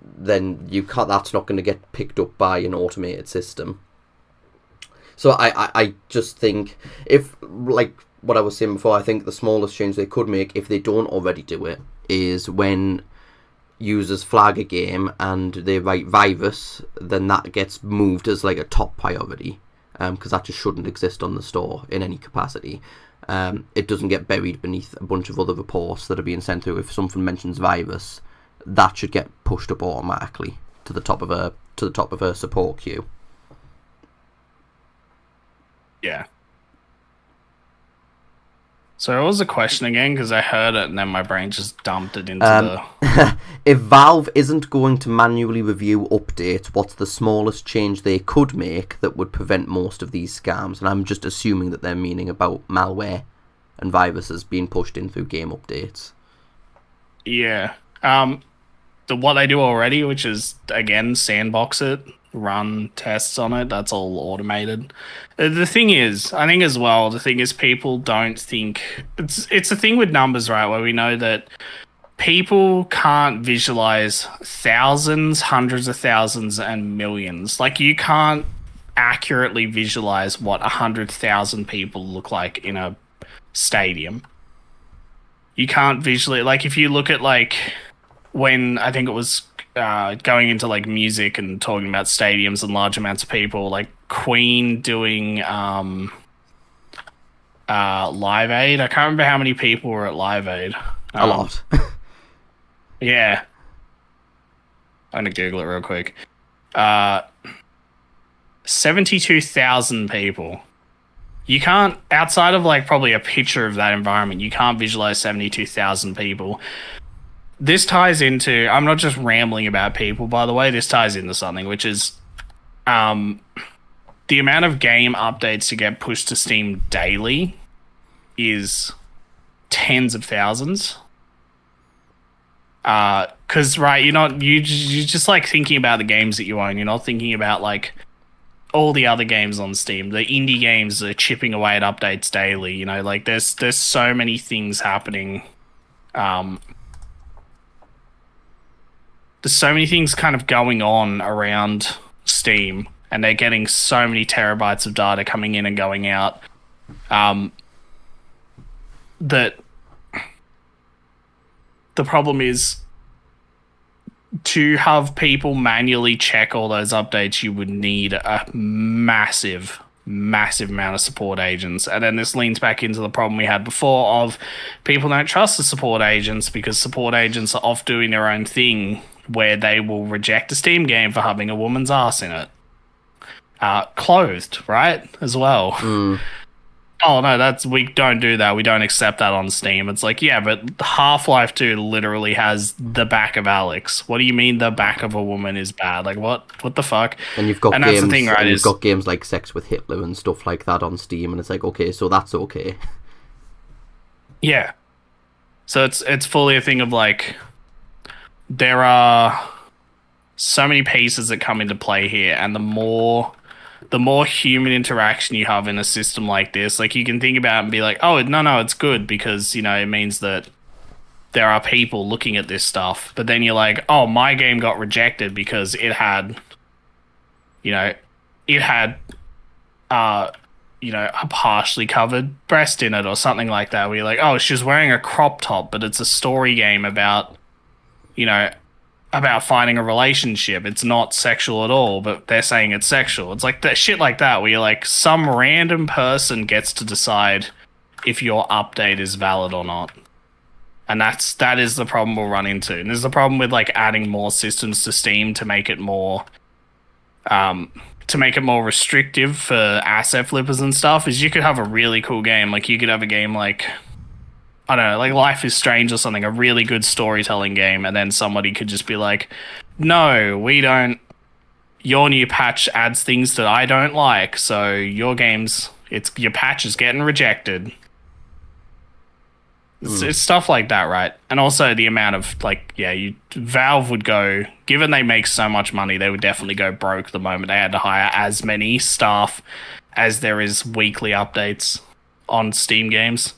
then you can't. That's not going to get picked up by an automated system. So I just think, if, like what I was saying before, I think the smallest change they could make, if they don't already do it, is when users flag a game and they write virus, then that gets moved as like a top priority, because that just shouldn't exist on the store in any capacity. It doesn't get buried beneath a bunch of other reports that are being sent through. If something mentions virus, that should get pushed up automatically to the top of a support queue. Yeah. So what was the question again? Because I heard it and then my brain just dumped it into the... If Valve isn't going to manually review updates, what's the smallest change they could make that would prevent most of these scams? And I'm just assuming that they're meaning about malware and viruses being pushed in through game updates. Yeah. What they do already, which is, again, sandbox it, run tests on it, that's all automated. The thing is, I think as well, people don't think... It's a thing with numbers, right, where we know that people can't visualize thousands, hundreds of thousands, and millions. Like, you can't accurately visualize what 100,000 people look like in a stadium. You can't visually... Like, if you look at, like, when I think it was going into, like, music and talking about stadiums and large amounts of people, like Queen doing Live Aid. I can't remember how many people were at Live Aid. A lot. Yeah. I'm going to Google it real quick. 72,000 people. You can't, outside of like probably a picture of that environment, you can't visualize 72,000 people. This ties into, I'm not just rambling about people, by the way, this ties into something, which is the amount of game updates to get pushed to Steam daily is tens of thousands. Because, right, you're just like thinking about the games that you own. You're not thinking about like all the other games on Steam. The indie games are chipping away at updates daily. Like there's so many things happening. There's so many things kind of going on around Steam, and they're getting so many terabytes of data coming in and going out. That the problem is, to have people manually check all those updates, you would need a massive amount of support agents. And then this leans back into the problem we had before of people don't trust the support agents because support agents are off doing their own thing where they will reject a Steam game for having a woman's ass in it. Clothed, right? As well. Mm. Oh, no, we don't do that. We don't accept that on Steam. It's like, yeah, but Half-Life 2 literally has the back of Alex. What do you mean the back of a woman is bad? Like, what the fuck? And you've got games, that's the thing, right, you've got games like Sex with Hitler and stuff like that on Steam, and it's like, okay, so that's okay. Yeah. So it's fully a thing of, like, there are so many pieces that come into play here, and the more human interaction you have in a system like this, like, you can think about it and be like, oh, no, it's good because, it means that there are people looking at this stuff. But then you're like, oh, my game got rejected because it had a partially covered breast in it or something like that, where you're like, oh, she's wearing a crop top, but it's a story game about finding a relationship. It's not sexual at all, but they're saying it's sexual. It's like that shit like that, where you're like, some random person gets to decide if your update is valid or not. And that is the problem we'll run into. And there's the problem with like adding more systems to Steam to make it more restrictive for asset flippers and stuff, is you could have a really cool game. Like, you could have a game like, I don't know, like Life is Strange or something, a really good storytelling game, and then somebody could just be like, no, we don't, your new patch adds things that I don't like, so your patch is getting rejected. It's stuff like that, right? And also the amount of, like, Valve would go, given they make so much money, they would definitely go broke the moment they had to hire as many staff as there is weekly updates on Steam games.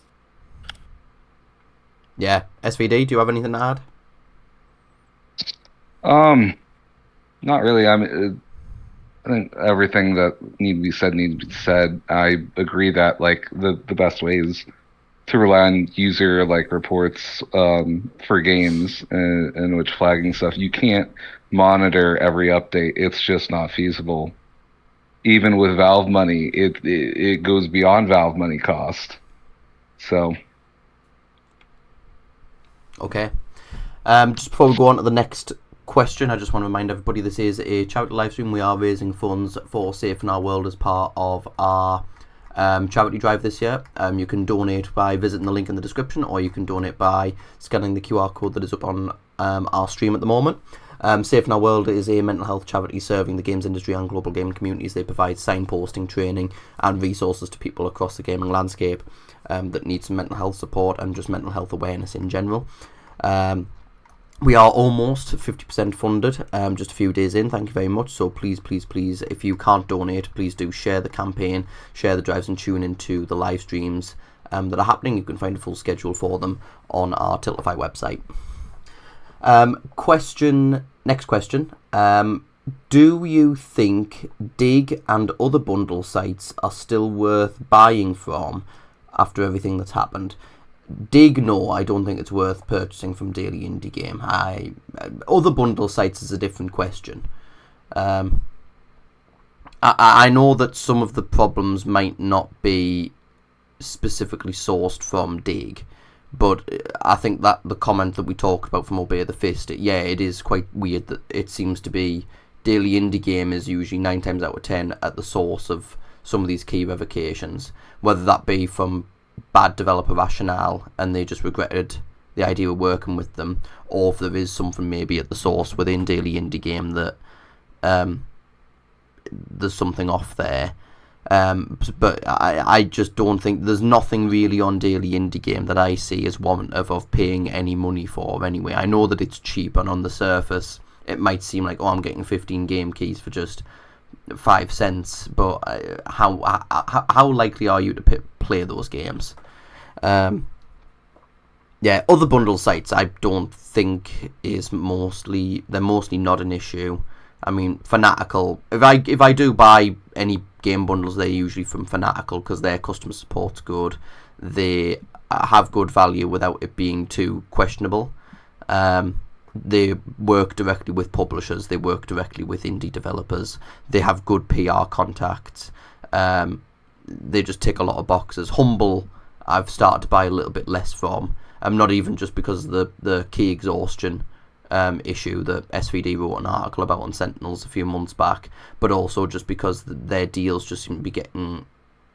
Yeah. SVD, do you have anything to add? Not really. I think everything that needs to be said needs to be said. I agree that like the best way is to rely on user like reports for games and which flagging stuff. You can't monitor every update. It's just not feasible. Even with Valve money, it goes beyond Valve money cost. So Okay. Just before we go on to the next question, I just want to remind everybody this is a charity live stream. We are raising funds for Safe in Our World as part of our charity drive this year. You can donate by visiting the link in the description, or you can donate by scanning the QR code that is up on our stream at the moment. Safe in Our World is a mental health charity serving the games industry and global gaming communities. They provide signposting, training and resources to people across the gaming landscape that need some mental health support and just mental health awareness in general. We are almost 50% funded, just a few days in. Thank you very much. So please, if you can't donate, please do share the campaign, share the drives and tune into the live streams that are happening. You can find a full schedule for them on our Tiltify website. Next question. Do you think Dig and other bundle sites are still worth buying from after everything that's happened? Dig, no, I don't think it's worth purchasing from Daily Indie Game. Other bundle sites is a different question. I know that some of the problems might not be specifically sourced from Dig, but I think that the comment that we talked about from Obey the Fist, it is quite weird that it seems to be Daily Indie Game is usually 9 times out of 10 at the source of some of these key revocations, whether that be from bad developer rationale and they just regretted the idea of working with them, or if there is something maybe at the source within Daily Indie Game that there's something off there. But I just don't think there's nothing really on Daily Indie Game that I see as warranted of paying any money for anyway. I know that it's cheap, and on the surface it might seem like, I'm getting 15 game keys for just 5 cents, but how likely are you to play those games? Other bundle sites I don't think they're mostly not an issue. I mean, Fanatical, if I do buy any game bundles, they're usually from Fanatical because their customer support's good. They have good value without it being too questionable. They work directly with publishers. They work directly with indie developers. They have good PR contacts. They just tick a lot of boxes. Humble, I've started to buy a little bit less from. Not even just because of the key exhaustion issue that SVD wrote an article about on Sentinels a few months back, but also just because their deals just seem to be getting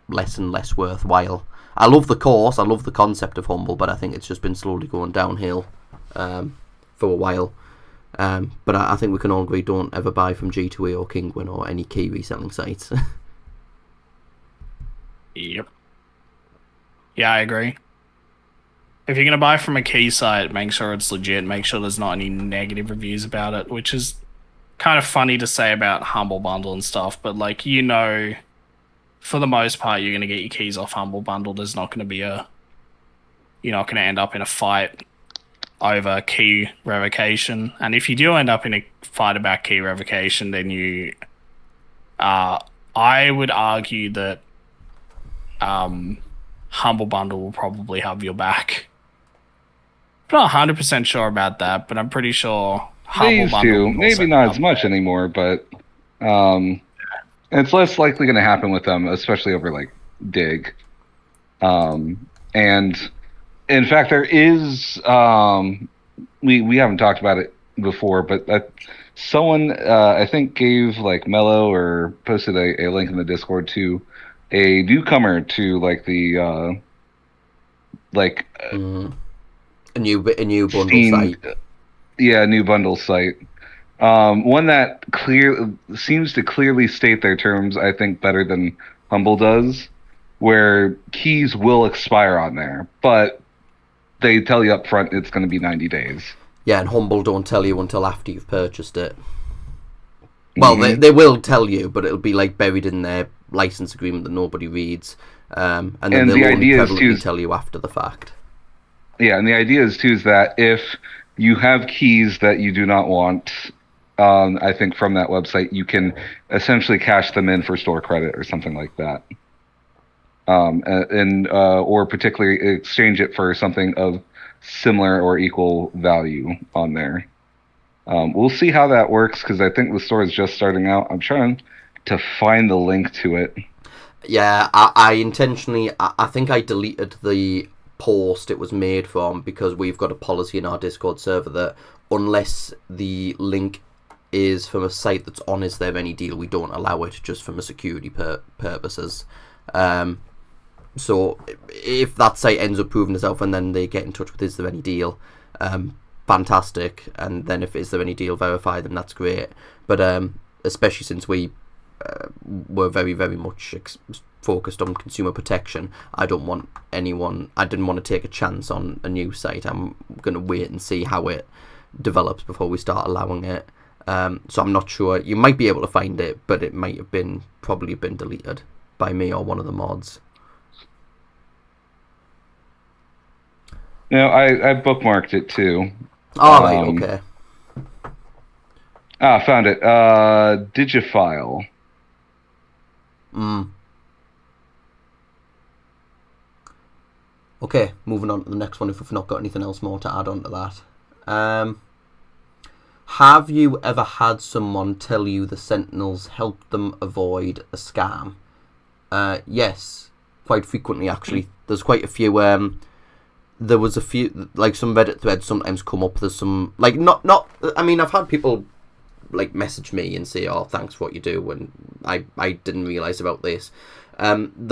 less and less worthwhile. I love the course. I love the concept of Humble, but I think it's just been slowly going downhill for a while. But I think we can all agree, don't ever buy from G2A or Kingwin or any key reselling sites. Yep. Yeah, I agree. If you're going to buy from a key site, make sure it's legit. Make sure there's not any negative reviews about it, which is kind of funny to say about Humble Bundle and stuff. But, like, for the most part, you're going to get your keys off Humble Bundle. There's not going to be you're not going to end up in a fight over key revocation. And if you do end up in a fight about key revocation, then I would argue that Humble Bundle will probably have your back. I'm not 100% sure about that, but I'm pretty sure Humble Bundle. Maybe not as much anymore, but it's less likely going to happen with them, especially over like Dig. And in fact, there is we haven't talked about it before, but someone I think gave like Mellow or posted a link in the Discord to a newcomer to like the a new bundle scene, site. Yeah, a new bundle site. One that seems to clearly state their terms, I think, better than Humble does, where keys will expire on there, but they tell you up front it's going to be 90 days. Yeah, and Humble don't tell you until after you've purchased it. Well, they will tell you, but it'll be like buried in their license agreement that nobody reads, and then they'll only prevalently tell you after the fact. Yeah, and the idea is too is that if you have keys that you do not want. I think from that website, you can essentially cash them in for store credit or something like that. Or particularly exchange it for something of similar or equal value on there. We'll see how that works because I think the store is just starting out. I'm trying to find the link to it. Yeah, I intentionally, I think I deleted the post it was made from because we've got a policy in our Discord server that unless the link is from a site that's on Is There Any Deal, we don't allow it just from a security purposes. So if that site ends up proving itself and then they get in touch with Is There Any Deal, fantastic. And then if Is There Any Deal verify them, that's great. But especially since we were very, very much focused on consumer protection, I didn't want to take a chance on a new site. I'm going to wait and see how it develops before we start allowing it. So I'm not sure. You might be able to find it, but it might have probably been deleted by me or one of the mods. No, I bookmarked it too. Oh, right, okay. Found it. Digifile. Okay, moving on to the next one if we've not got anything else more to add on to that. Have you ever had someone tell you the Sentinels helped them avoid a scam? Yes, quite frequently actually. There's quite a few. There was a few, like some Reddit threads sometimes come up. There's some, like, not. I mean, I've had people like message me and say, "Oh, thanks for what you do," and I didn't realise about this. I remember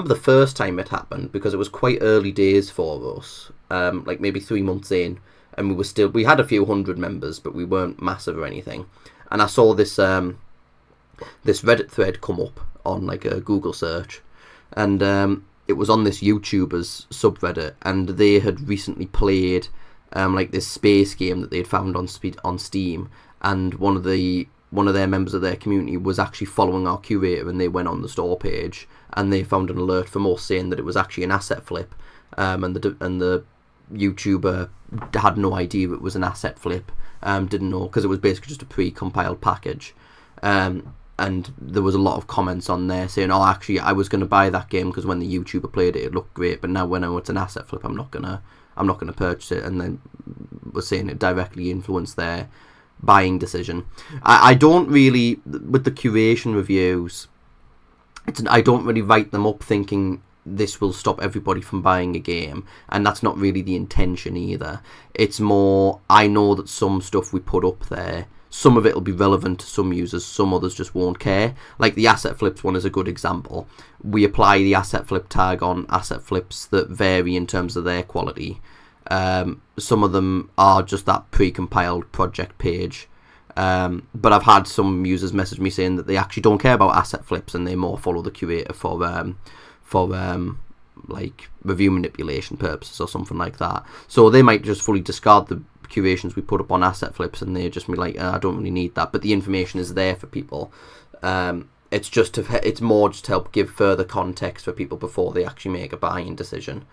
the first time it happened because it was quite early days for us, like maybe 3 months in, and we had a few hundred members, but we weren't massive or anything. And I saw this this Reddit thread come up on like a Google search, and it was on this YouTuber's subreddit, and they had recently played like this space game that they had found on Steam, and one of their members of their community was actually following our curator, and they went on the store page and they found an alert from us saying that it was actually an asset flip, and the YouTuber had no idea it was an asset flip, didn't know because it was basically just a pre-compiled package, and there was a lot of comments on there saying, "Oh, actually, I was going to buy that game because when the YouTuber played it, it looked great, but now when I know it's an asset flip, I'm not gonna purchase it." And then was saying it directly influenced their buying decision. I don't really, with the curation reviews, I don't really write them up thinking this will stop everybody from buying a game, and that's not really the intention either. It's more, I know that some stuff we put up there, some of it will be relevant to some users, some others just won't care. Like the asset flips one is a good example. We apply the asset flip tag on asset flips that vary in terms of their quality. Some of them are just that pre-compiled project page, but I've had some users message me saying that they actually don't care about asset flips and they more follow the curator for like review manipulation purposes or something like that. So they might just fully discard the curations we put up on asset flips, and they just be like, I don't really need that, but the information is there for people. It's more just to help give further context for people before they actually make a buying decision.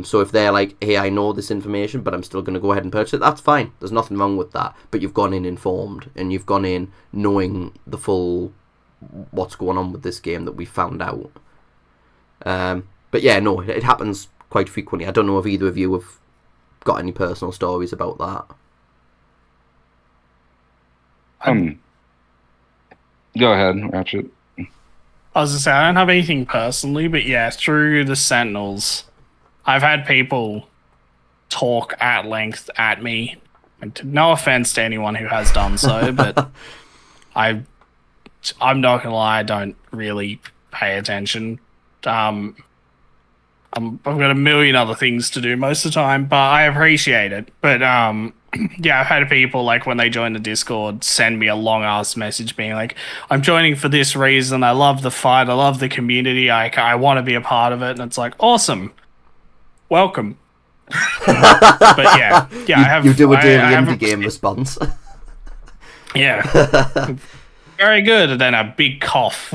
So if they're like, hey, I know this information, but I'm still going to go ahead and purchase it, that's fine. There's nothing wrong with that. But you've gone in informed, and you've gone in knowing the full what's going on with this game that we found out. But yeah, no, it happens quite frequently. I don't know if either of you have got any personal stories about that. Go ahead, Ratchet. I was going to say, I don't have anything personally, but yeah, through the Sentinels, I've had people talk at length at me. And no offense to anyone who has done so, but I'm not going to lie, I don't really pay attention. I've got a million other things to do most of the time, but I appreciate it. But yeah, I've had people, like, when they join the Discord, send me a long-ass message being like, I'm joining for this reason, I love the fight, I love the community, I want to be a part of it, and it's like, awesome. Welcome. But yeah, you do a daily indie game response. Yeah. Very good, and then a big cough.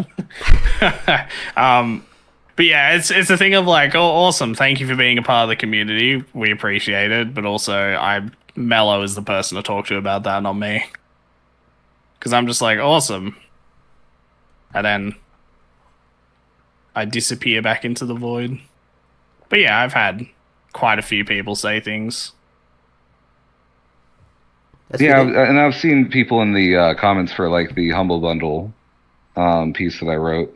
But yeah, it's a thing of like, oh, awesome, thank you for being a part of the community. We appreciate it, but also Mellow is the person to talk to about that, not me. Because I'm just like, awesome. And then I disappear back into the void. But yeah, I've had quite a few people say things. Yeah, and I've seen people in the comments for like the Humble Bundle piece that I wrote.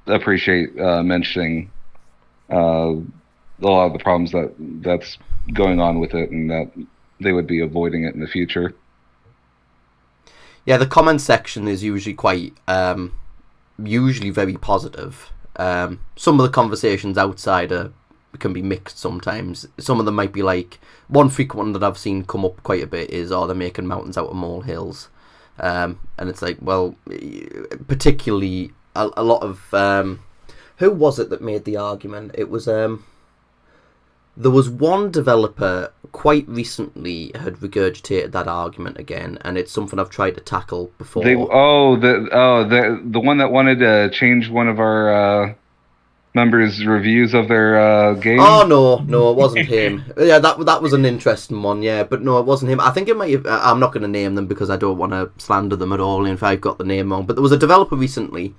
Appreciate mentioning a lot of the problems that's going on with it, and that they would be avoiding it in the future. Yeah, the comment section is usually quite, usually very positive. Some of the conversations outside can be mixed sometimes. Some of them might be like, one frequent one that I've seen come up quite a bit is, oh, they're making mountains out of molehills. And it's like, well, particularly a lot of, who was it that made the argument? It was, there was one developer quite recently had regurgitated that argument again, and it's something I've tried to tackle before. The one that wanted to change one of our members' reviews of their game. Oh no, it wasn't him. Yeah, that was an interesting one. Yeah, but no, it wasn't him. I think it might have. I'm not going to name them because I don't want to slander them at all. If I've got the name wrong, but there was a developer recently,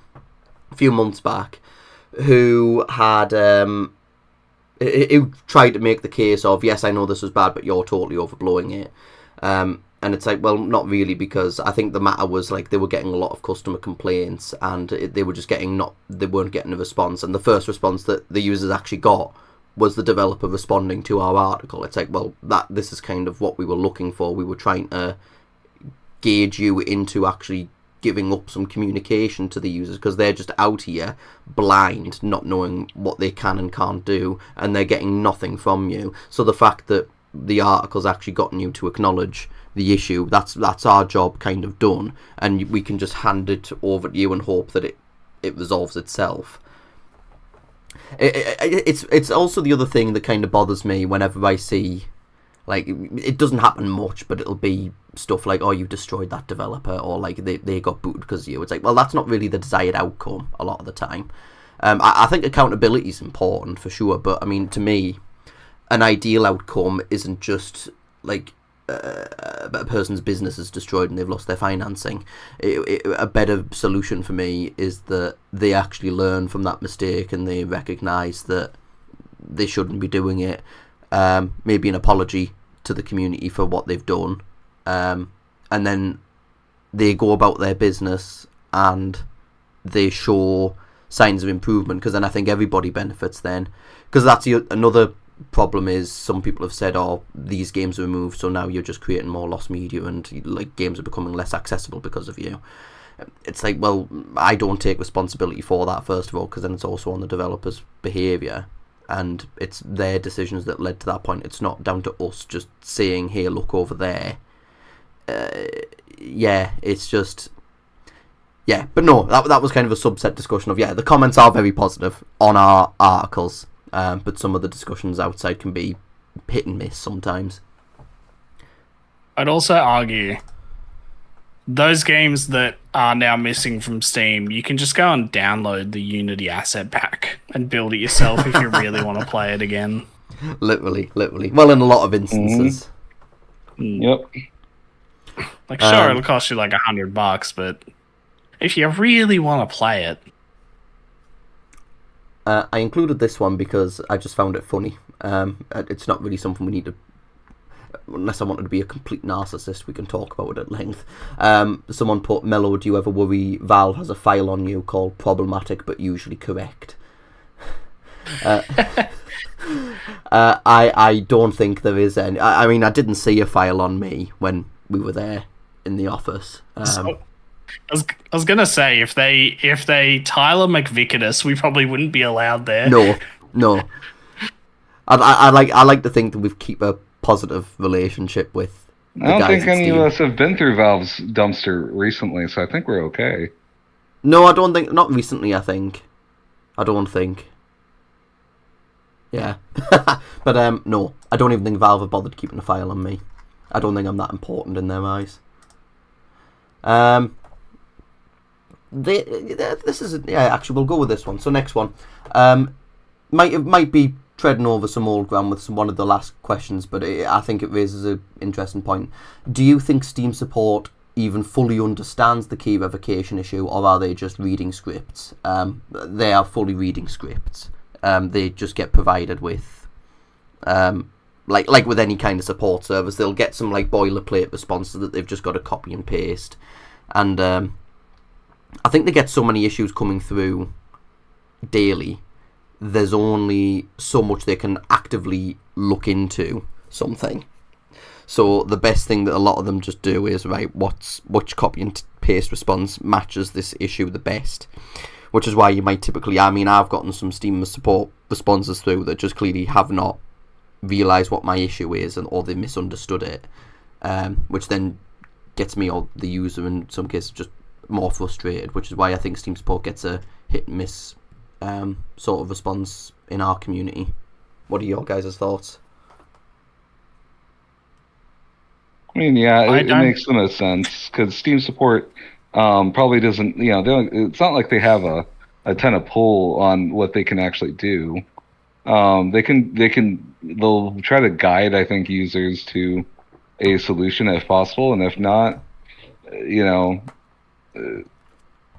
a few months back, who had who tried to make the case of, yes, I know this was bad, but you're totally overblowing it. And it's like, well, not really, because I think the matter was like they were getting a lot of customer complaints, and they were just they weren't getting a response. And the first response that the users actually got was the developer responding to our article. It's like, well, this is kind of what we were looking for. We were trying to gauge you into actually giving up some communication to the users, because they're just out here blind, not knowing what they can and can't do, and they're getting nothing from you. So the fact that the article's actually gotten you to acknowledge the issue, that's our job kind of done, and we can just hand it over to you and hope that it resolves itself. It's also the other thing that kind of bothers me whenever I see, like, it doesn't happen much, but it'll be stuff like, oh, you destroyed that developer, or like they got booted because of you. It's like, well, that's not really the desired outcome a lot of the time. I think accountability is important for sure, but I mean, to me, an ideal outcome isn't just like a person's business is destroyed and they've lost their financing. A better solution for me is that they actually learn from that mistake and they recognise that they shouldn't be doing it. Maybe an apology to the community for what they've done, and then they go about their business and they show signs of improvement, because then I think everybody benefits then. Because that's another problem is, some people have said, oh, these games are removed, so now you're just creating more lost media and like games are becoming less accessible because of you. It's like, well, I don't take responsibility for that, first of all, because then it's also on the developer's behaviour, and it's their decisions that led to that point. It's not down to us just saying, hey, look over there. Yeah, it's just, yeah. But no, that was kind of a subset discussion of, yeah, the comments are very positive on our articles, but some of the discussions outside can be hit and miss sometimes. I'd also argue those games that are now missing from Steam, you can just go and download the Unity asset pack and build it yourself if you really want to play it again. Literally. Well, in a lot of instances. Yep. Like, sure, it'll cost you like $100, but if you really want to play it. I included this one because I just found it funny. It's not really something we need to, unless I wanted to be a complete narcissist, we can talk about it at length. Someone put, Mellow, do you ever worry Valve has a file on you called problematic but usually correct? I don't think there is any. I mean, I didn't see a file on me when we were there in the office. I was gonna say, if they Tyler McVicked us, we probably wouldn't be allowed there. No. I like to think that we keep a positive relationship with the I don't guys think at any Steam. of us have been through Valve's dumpster recently, so I think we're okay. No, I don't think. Not recently, I don't think. Yeah. But no, I don't even think Valve have bothered keeping a file on me. I don't think I'm that important in their eyes. This is, yeah, actually we'll go with this one. So next one, might be treading over some old ground with one of the last questions, but I think it raises an interesting point. Do you think Steam support even fully understands the key revocation issue, or are they just reading scripts? They are fully reading scripts. They just get provided with, like with any kind of support service, they'll get some like boilerplate responses that they've just got to copy and paste. And I think they get so many issues coming through daily, there's only so much they can actively look into something. So the best thing that a lot of them just do is, right, which copy and paste response matches this issue the best. Which is why you might typically, I mean, I've gotten some Steam support responses through that just clearly have not realised what my issue is, or they misunderstood it, which then gets me or the user in some cases just more frustrated, which is why I think Steam support gets a hit and miss sort of response in our community. What are your guys' thoughts? I mean, yeah, it makes the most sense, because Steam support probably doesn't, it's not like they have a ton of pull on what they can actually do. They'll try to guide, I think, users to a solution if possible, and if not,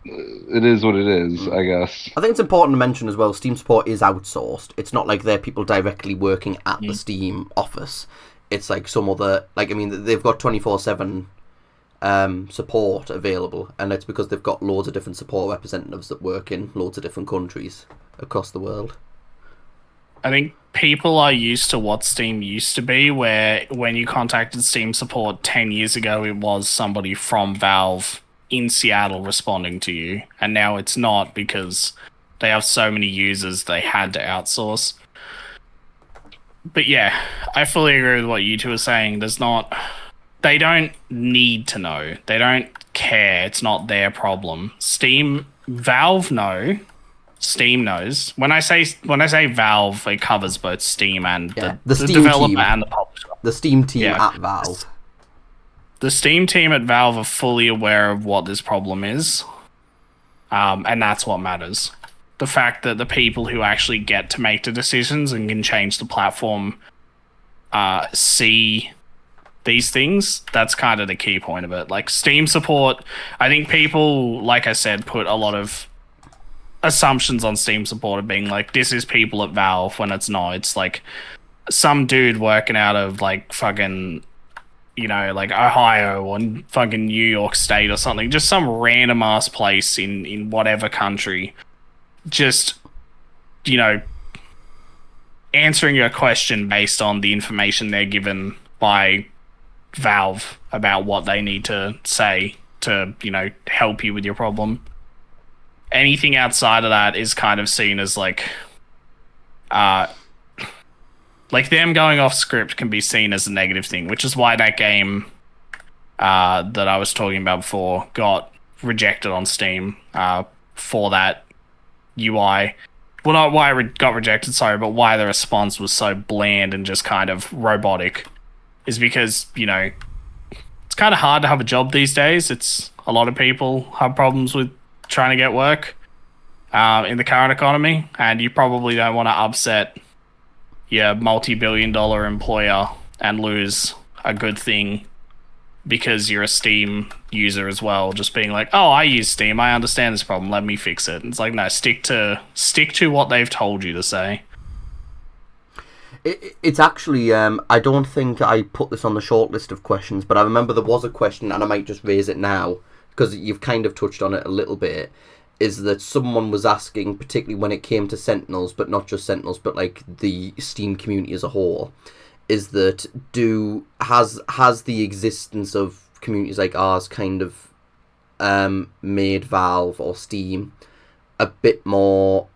it is what it is, I guess. I think it's important to mention as well, Steam support is outsourced. It's not like they're people directly working at the Steam office. It's like some other, like, I mean, they've got 24/7 support available, and it's because they've got loads of different support representatives that work in loads of different countries across the world. I think people are used to what Steam used to be, where when you contacted Steam support 10 years ago, it was somebody from Valve in Seattle responding to you, and now it's not, because they have so many users they had to outsource. But yeah, I fully agree with what you two are saying. They don't need to know. They don't care. It's not their problem. Valve know. Steam knows. When I say Valve, it covers both Steam and the Steam developer team, and the publisher. The Steam team at Valve. The Steam team at Valve are fully aware of what this problem is, and that's what matters. The fact that the people who actually get to make the decisions and can change the platform see these things, that's kind of the key point of it. Like, Steam support, I think people, like I said, put a lot of assumptions on Steam support of being like, this is people at Valve, when it's not. It's like some dude working out of like fucking, like Ohio or fucking New York State or something, just some random ass place in whatever country, just, answering your question based on the information they're given by Valve about what they need to say to, help you with your problem. Anything outside of that is kind of seen as like them going off script can be seen as a negative thing, which is why that game that I was talking about before got rejected on Steam for that UI. Well, not why it got rejected, sorry, but why the response was so bland and just kind of robotic is because, it's kind of hard to have a job these days. It's a lot of people have problems with trying to get work in the current economy, and you probably don't want to upset your multi-billion-dollar employer and lose a good thing because you're a Steam user as well, just being like, oh, I use Steam, I understand this problem, let me fix it. It's like, no, stick to what they've told you to say. It's actually, I don't think I put this on the short list of questions, but I remember there was a question, and I might just raise it now, because you've kind of touched on it a little bit, is that someone was asking, particularly when it came to Sentinels, but not just Sentinels, but like the Steam community as a whole, is that has the existence of communities like ours kind of made Valve or Steam a bit more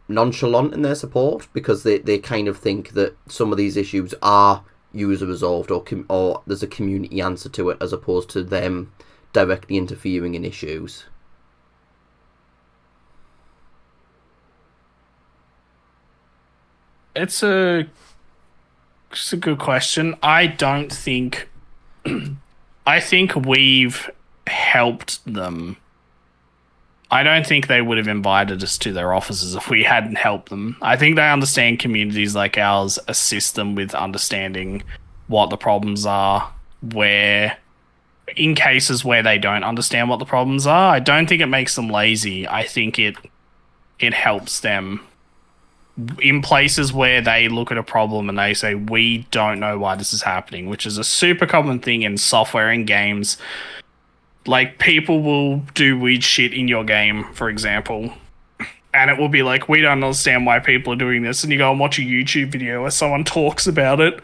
nonchalant in their support, because they kind of think that some of these issues are user resolved or there's a community answer to it, as opposed to them directly interfering in issues. It's a good question. I don't think... I think we've helped them I don't think they would have invited us to their offices if we hadn't helped them. I think they understand communities like ours assist them with understanding what the problems are, where, in cases where they don't understand what the problems are. I don't think it makes them lazy. I think it helps them in places where they look at a problem and they say, we don't know why this is happening, which is a super common thing in software and games. Like, people will do weird shit in your game, for example, and it will be like, we don't understand why people are doing this, and you go and watch a YouTube video where someone talks about it,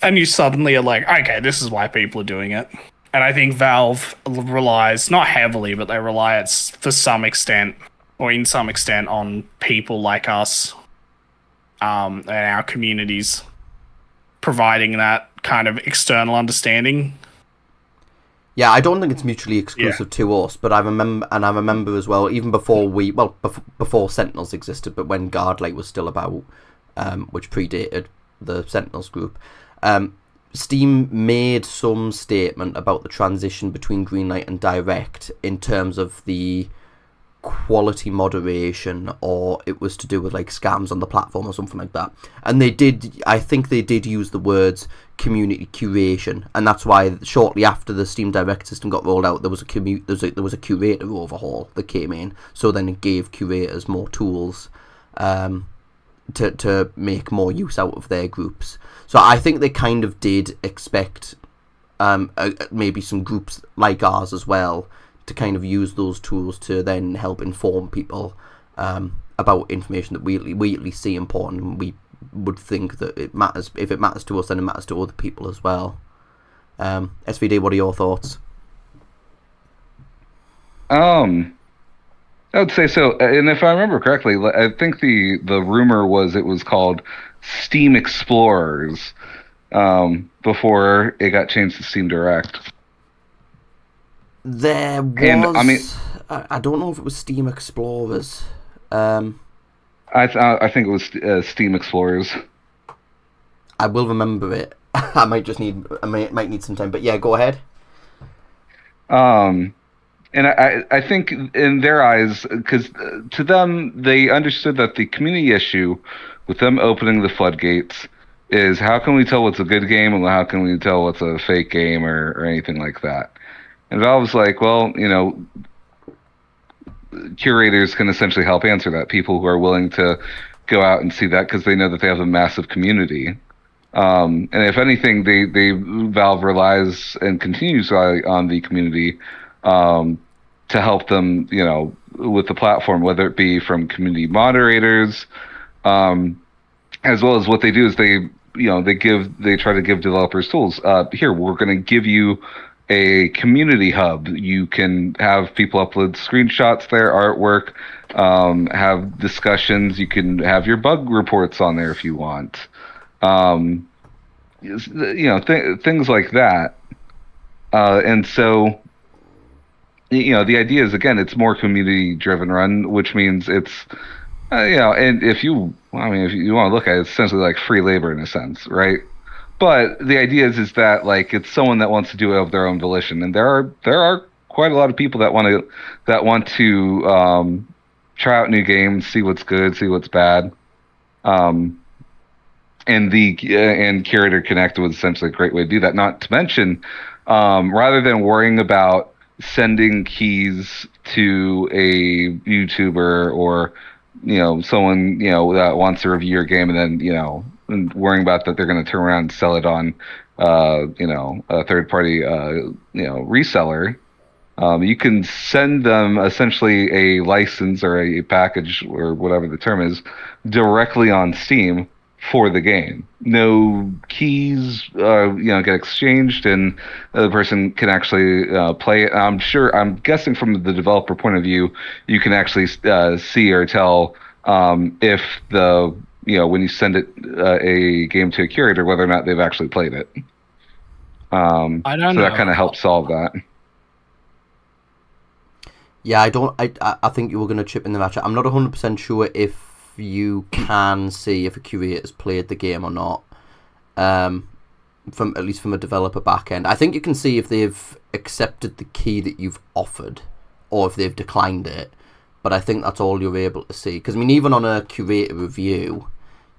and you suddenly are like, okay, this is why people are doing it. And I think Valve relies, not heavily, but they rely for some extent, or in some extent, on people like us and our communities providing that kind of external understanding. Yeah, I don't think it's mutually exclusive to us, but I remember as well, even before before Sentinels existed, but when Guardlight was still about, which predated the Sentinels group, Steam made some statement about the transition between Greenlight and Direct in terms of the quality moderation, or it was to do with like scams on the platform or something like that. And I think they did use the words community curation, and that's why shortly after the Steam Direct system got rolled out, there was a curator overhaul that came in. So then it gave curators more tools to make more use out of their groups. So I think they kind of did expect maybe some groups like ours as well to kind of use those tools to then help inform people about information that we at least see important, and we would think that it matters. If it matters to us, then it matters to other people as well. SVD, what are your thoughts? I would say so, and if I remember correctly, I think the rumor was it was called Steam Explorers before it got changed to Steam Direct. There was, and I mean, I don't know if it was Steam Explorers. I think it was Steam Explorers. I will remember it. I might need some time, but yeah, go ahead. And I think in their eyes, because to them, they understood that the community issue with them opening the floodgates is how can we tell what's a good game and how can we tell what's a fake game or anything like that. And Valve's like, well, curators can essentially help answer that. People who are willing to go out and see that because they know that they have a massive community. And if anything, they Valve relies and continues on the community to help them, with the platform, whether it be from community moderators, as well as what they do is they try to give developers tools. Here, we're going to give you a community hub. You can have people upload screenshots, their artwork, have discussions. You can have your bug reports on there if you want. Things like that. And so, the idea is, again, it's more community driven run, which means it's, and if you want to look at it, it's essentially like free labor in a sense, right? But the idea is that like it's someone that wants to do it of their own volition, and there are quite a lot of people that want to try out new games, see what's good, see what's bad, and Curator Connect was essentially a great way to do that. Not to mention, rather than worrying about sending keys to a YouTuber or someone that wants to review your game and then and worrying about that they're going to turn around and sell it on a third party reseller, you can send them essentially a license or a package or whatever the term is directly on Steam for the game. No keys get exchanged, and the person can actually play it. I'm guessing from the developer point of view, you can actually see or tell if the when you send it a game to a curator, whether or not they've actually played it. I don't know. That kind of helps solve that. Yeah, I think you were going to chip in the match. I'm not 100% sure if you can see if a curator's played the game or not. At least from a developer back end. I think you can see if they've accepted the key that you've offered. or if they've declined it. But I think that's all you're able to see. Because, I mean, even on a curator review,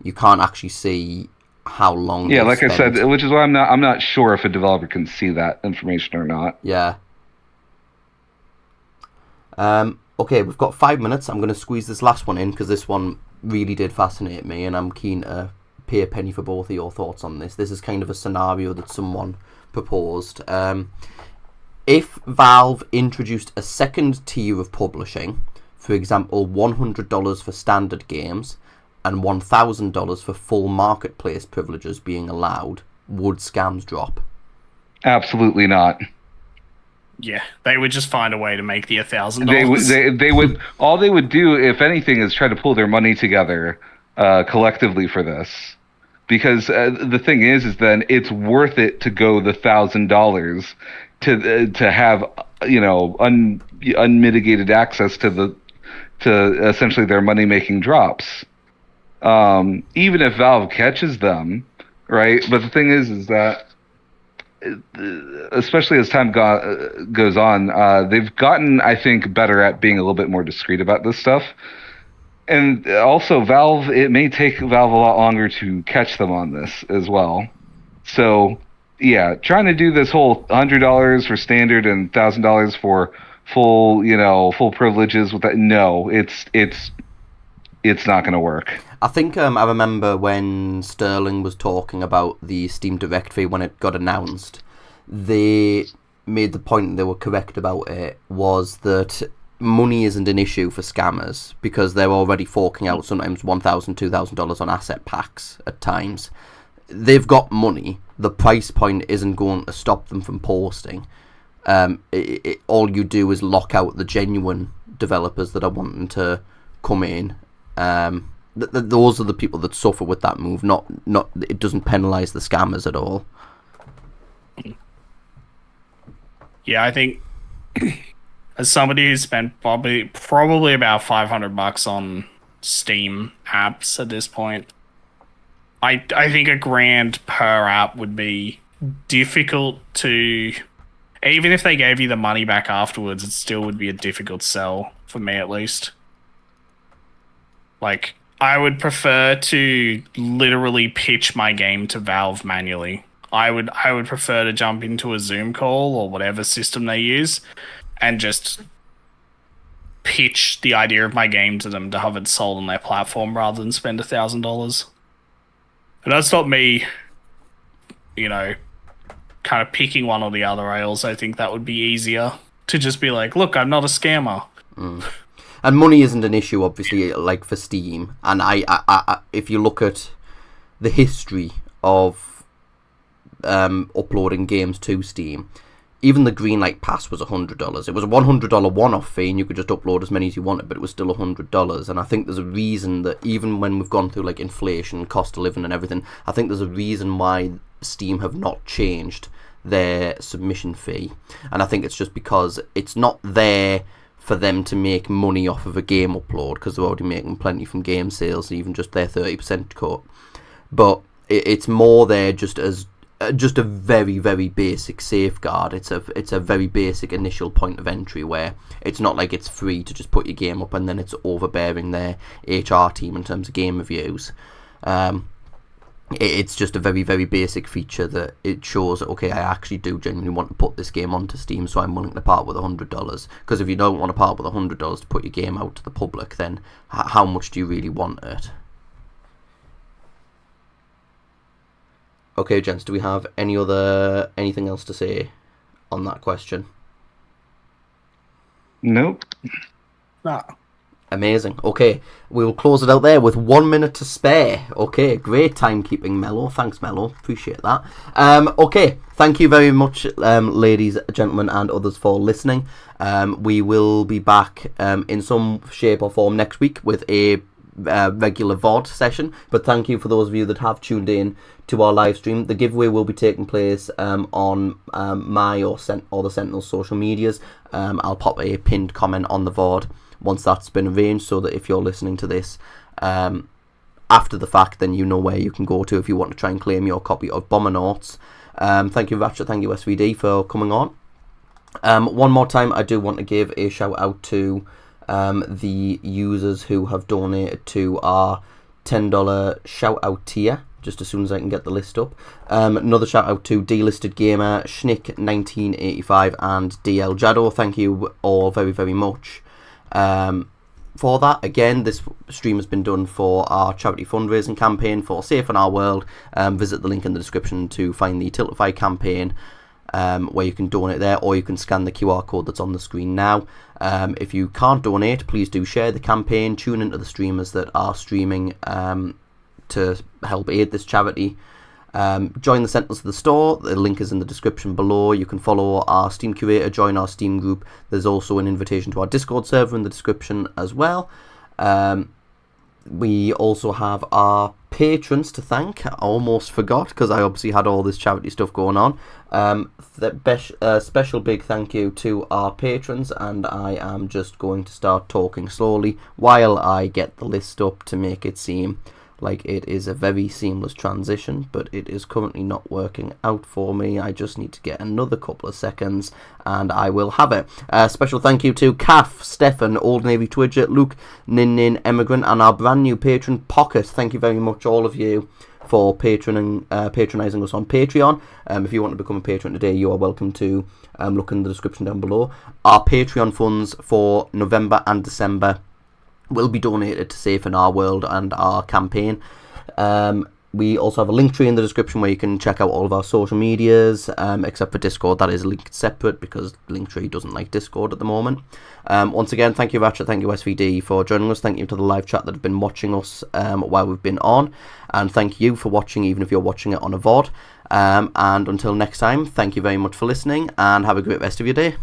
you can't actually see how long. Yeah, like I said, which is why I'm not sure if a developer can see that information or not. Yeah. Okay, we've got 5 minutes. I'm going to squeeze this last one in because this one really did fascinate me, and I'm keen to pay a penny for both of your thoughts on this. This is kind of a scenario that someone proposed. If Valve introduced a second tier of publishing, for example, $100 for standard games and $1,000 for full marketplace privileges being allowed, would scams drop? Absolutely not. Yeah, they would just find a way to make the $1,000. They would. All they would do, if anything, is try to pull their money together collectively for this. Because the thing is then it's worth it to go the $1,000 to have unmitigated access to essentially their money making drops. Even if Valve catches them, right? But the thing is that especially as time goes on, they've gotten, I think, better at being a little bit more discreet about this stuff. And also, Valve, it may take Valve a lot longer to catch them on this as well. So, yeah, trying to do this whole $100 for standard and $1,000 for full privileges with that, no, it's not going to work. I think I remember when Sterling was talking about the Steam Direct fee when it got announced, they made the point, and they were correct about it, was that money isn't an issue for scammers because they're already forking out sometimes $1,000, $2,000 on asset packs at times. They've got money. The price point isn't going to stop them from posting. All you do is lock out the genuine developers that are wanting to come in. Those are the people that suffer with that move. Not it doesn't penalise the scammers at all. Yeah, I think as somebody who's spent probably about $500 on Steam apps at this point, I think $1,000 per app would be difficult to. Even if they gave you the money back afterwards, it still would be a difficult sell for me, at least. Like, I would prefer to literally pitch my game to Valve manually. I would prefer to jump into a Zoom call or whatever system they use and just pitch the idea of my game to them to have it sold on their platform rather than spend $1,000. But that's not me, kind of picking one or the other. I also think that would be easier to just be like, look, I'm not a scammer. Mm. And money isn't an issue, obviously, like for Steam. And I if you look at the history of uploading games to Steam, even the Greenlight Pass was $100. It was a $100 one-off fee, and you could just upload as many as you wanted, but it was still $100. And I think there's a reason that even when we've gone through like inflation, cost of living, and everything, I think there's a reason why Steam have not changed their submission fee. And I think it's just because it's not there for them to make money off of a game upload, because they're already making plenty from game sales, even just their 30% cut. But it's more there just as just a very, very basic safeguard. It's a very basic initial point of entry where it's not like it's free to just put your game up and then it's overbearing their HR team in terms of game reviews. It's just a very, very basic feature that it shows that, okay, I actually do genuinely want to put this game onto Steam, so I'm willing to part with $100. Because if you don't want to part with $100 to put your game out to the public, then how much do you really want it? Okay, gents, do we have anything else to say on that question? Nope. No. Amazing. Okay, we'll close it out there with 1 minute to spare. Okay, great timekeeping, Mellow. Thanks, Mellow. Appreciate that. Okay, thank you very much, ladies, gentlemen, and others for listening. We will be back in some shape or form next week with a regular VOD session. But thank you for those of you that have tuned in to our live stream. The giveaway will be taking place on my or the Sentinels social medias. I'll pop a pinned comment on the VOD once that's been arranged, so that if you're listening to this after the fact, then you know where you can go to if you want to try and claim your copy of Bombernauts. Thank you, Ratchet. Thank you, SVD, for coming on. One more time, I do want to give a shout out to the users who have donated to our $10 shout out tier, just as soon as I can get the list up. Another shout out to Delisted Gamer, Schnick1985 and DL Jado. Thank you all very, very much for that. Again, this stream has been done for our charity fundraising campaign for Safe in Our World. Visit the link in the description to find the Tiltify campaign, where you can donate there, or you can scan the QR code that's on the screen now. If you can't donate, please do share the campaign, tune into the streamers that are streaming to help aid this charity. Join the Sentinels of the store, the link is in the description below. You can follow our Steam curator, join our Steam group. There's also an invitation to our Discord server in the description as well. We also have our patrons to thank. I almost forgot because I obviously had all this charity stuff going on. Special big thank you to our patrons, and I am just going to start talking slowly while I get the list up to make it seem like it is a very seamless transition, but it is currently not working out for me. I just need to get another couple of seconds and I will have it. Special thank you to Kath, Stefan, Old Navy Twidget, Luke, Nin Emigrant, and our brand new patron Pocket. Thank you very much, all of you, for patronising us on Patreon. If you want to become a patron today, you are welcome to look in the description down below. Our Patreon funds for November and December will be donated to Safe in Our World and our campaign. We also have a link tree in the description where you can check out all of our social medias, except for Discord. That is linked separate because Linktree doesn't like Discord at the moment. Once again, thank you Ratchet, thank you SVD for joining us. Thank you to the live chat that have been watching us while we've been on, and thank you for watching even if you're watching it on a VOD. And until next time, thank you very much for listening and have a great rest of your day.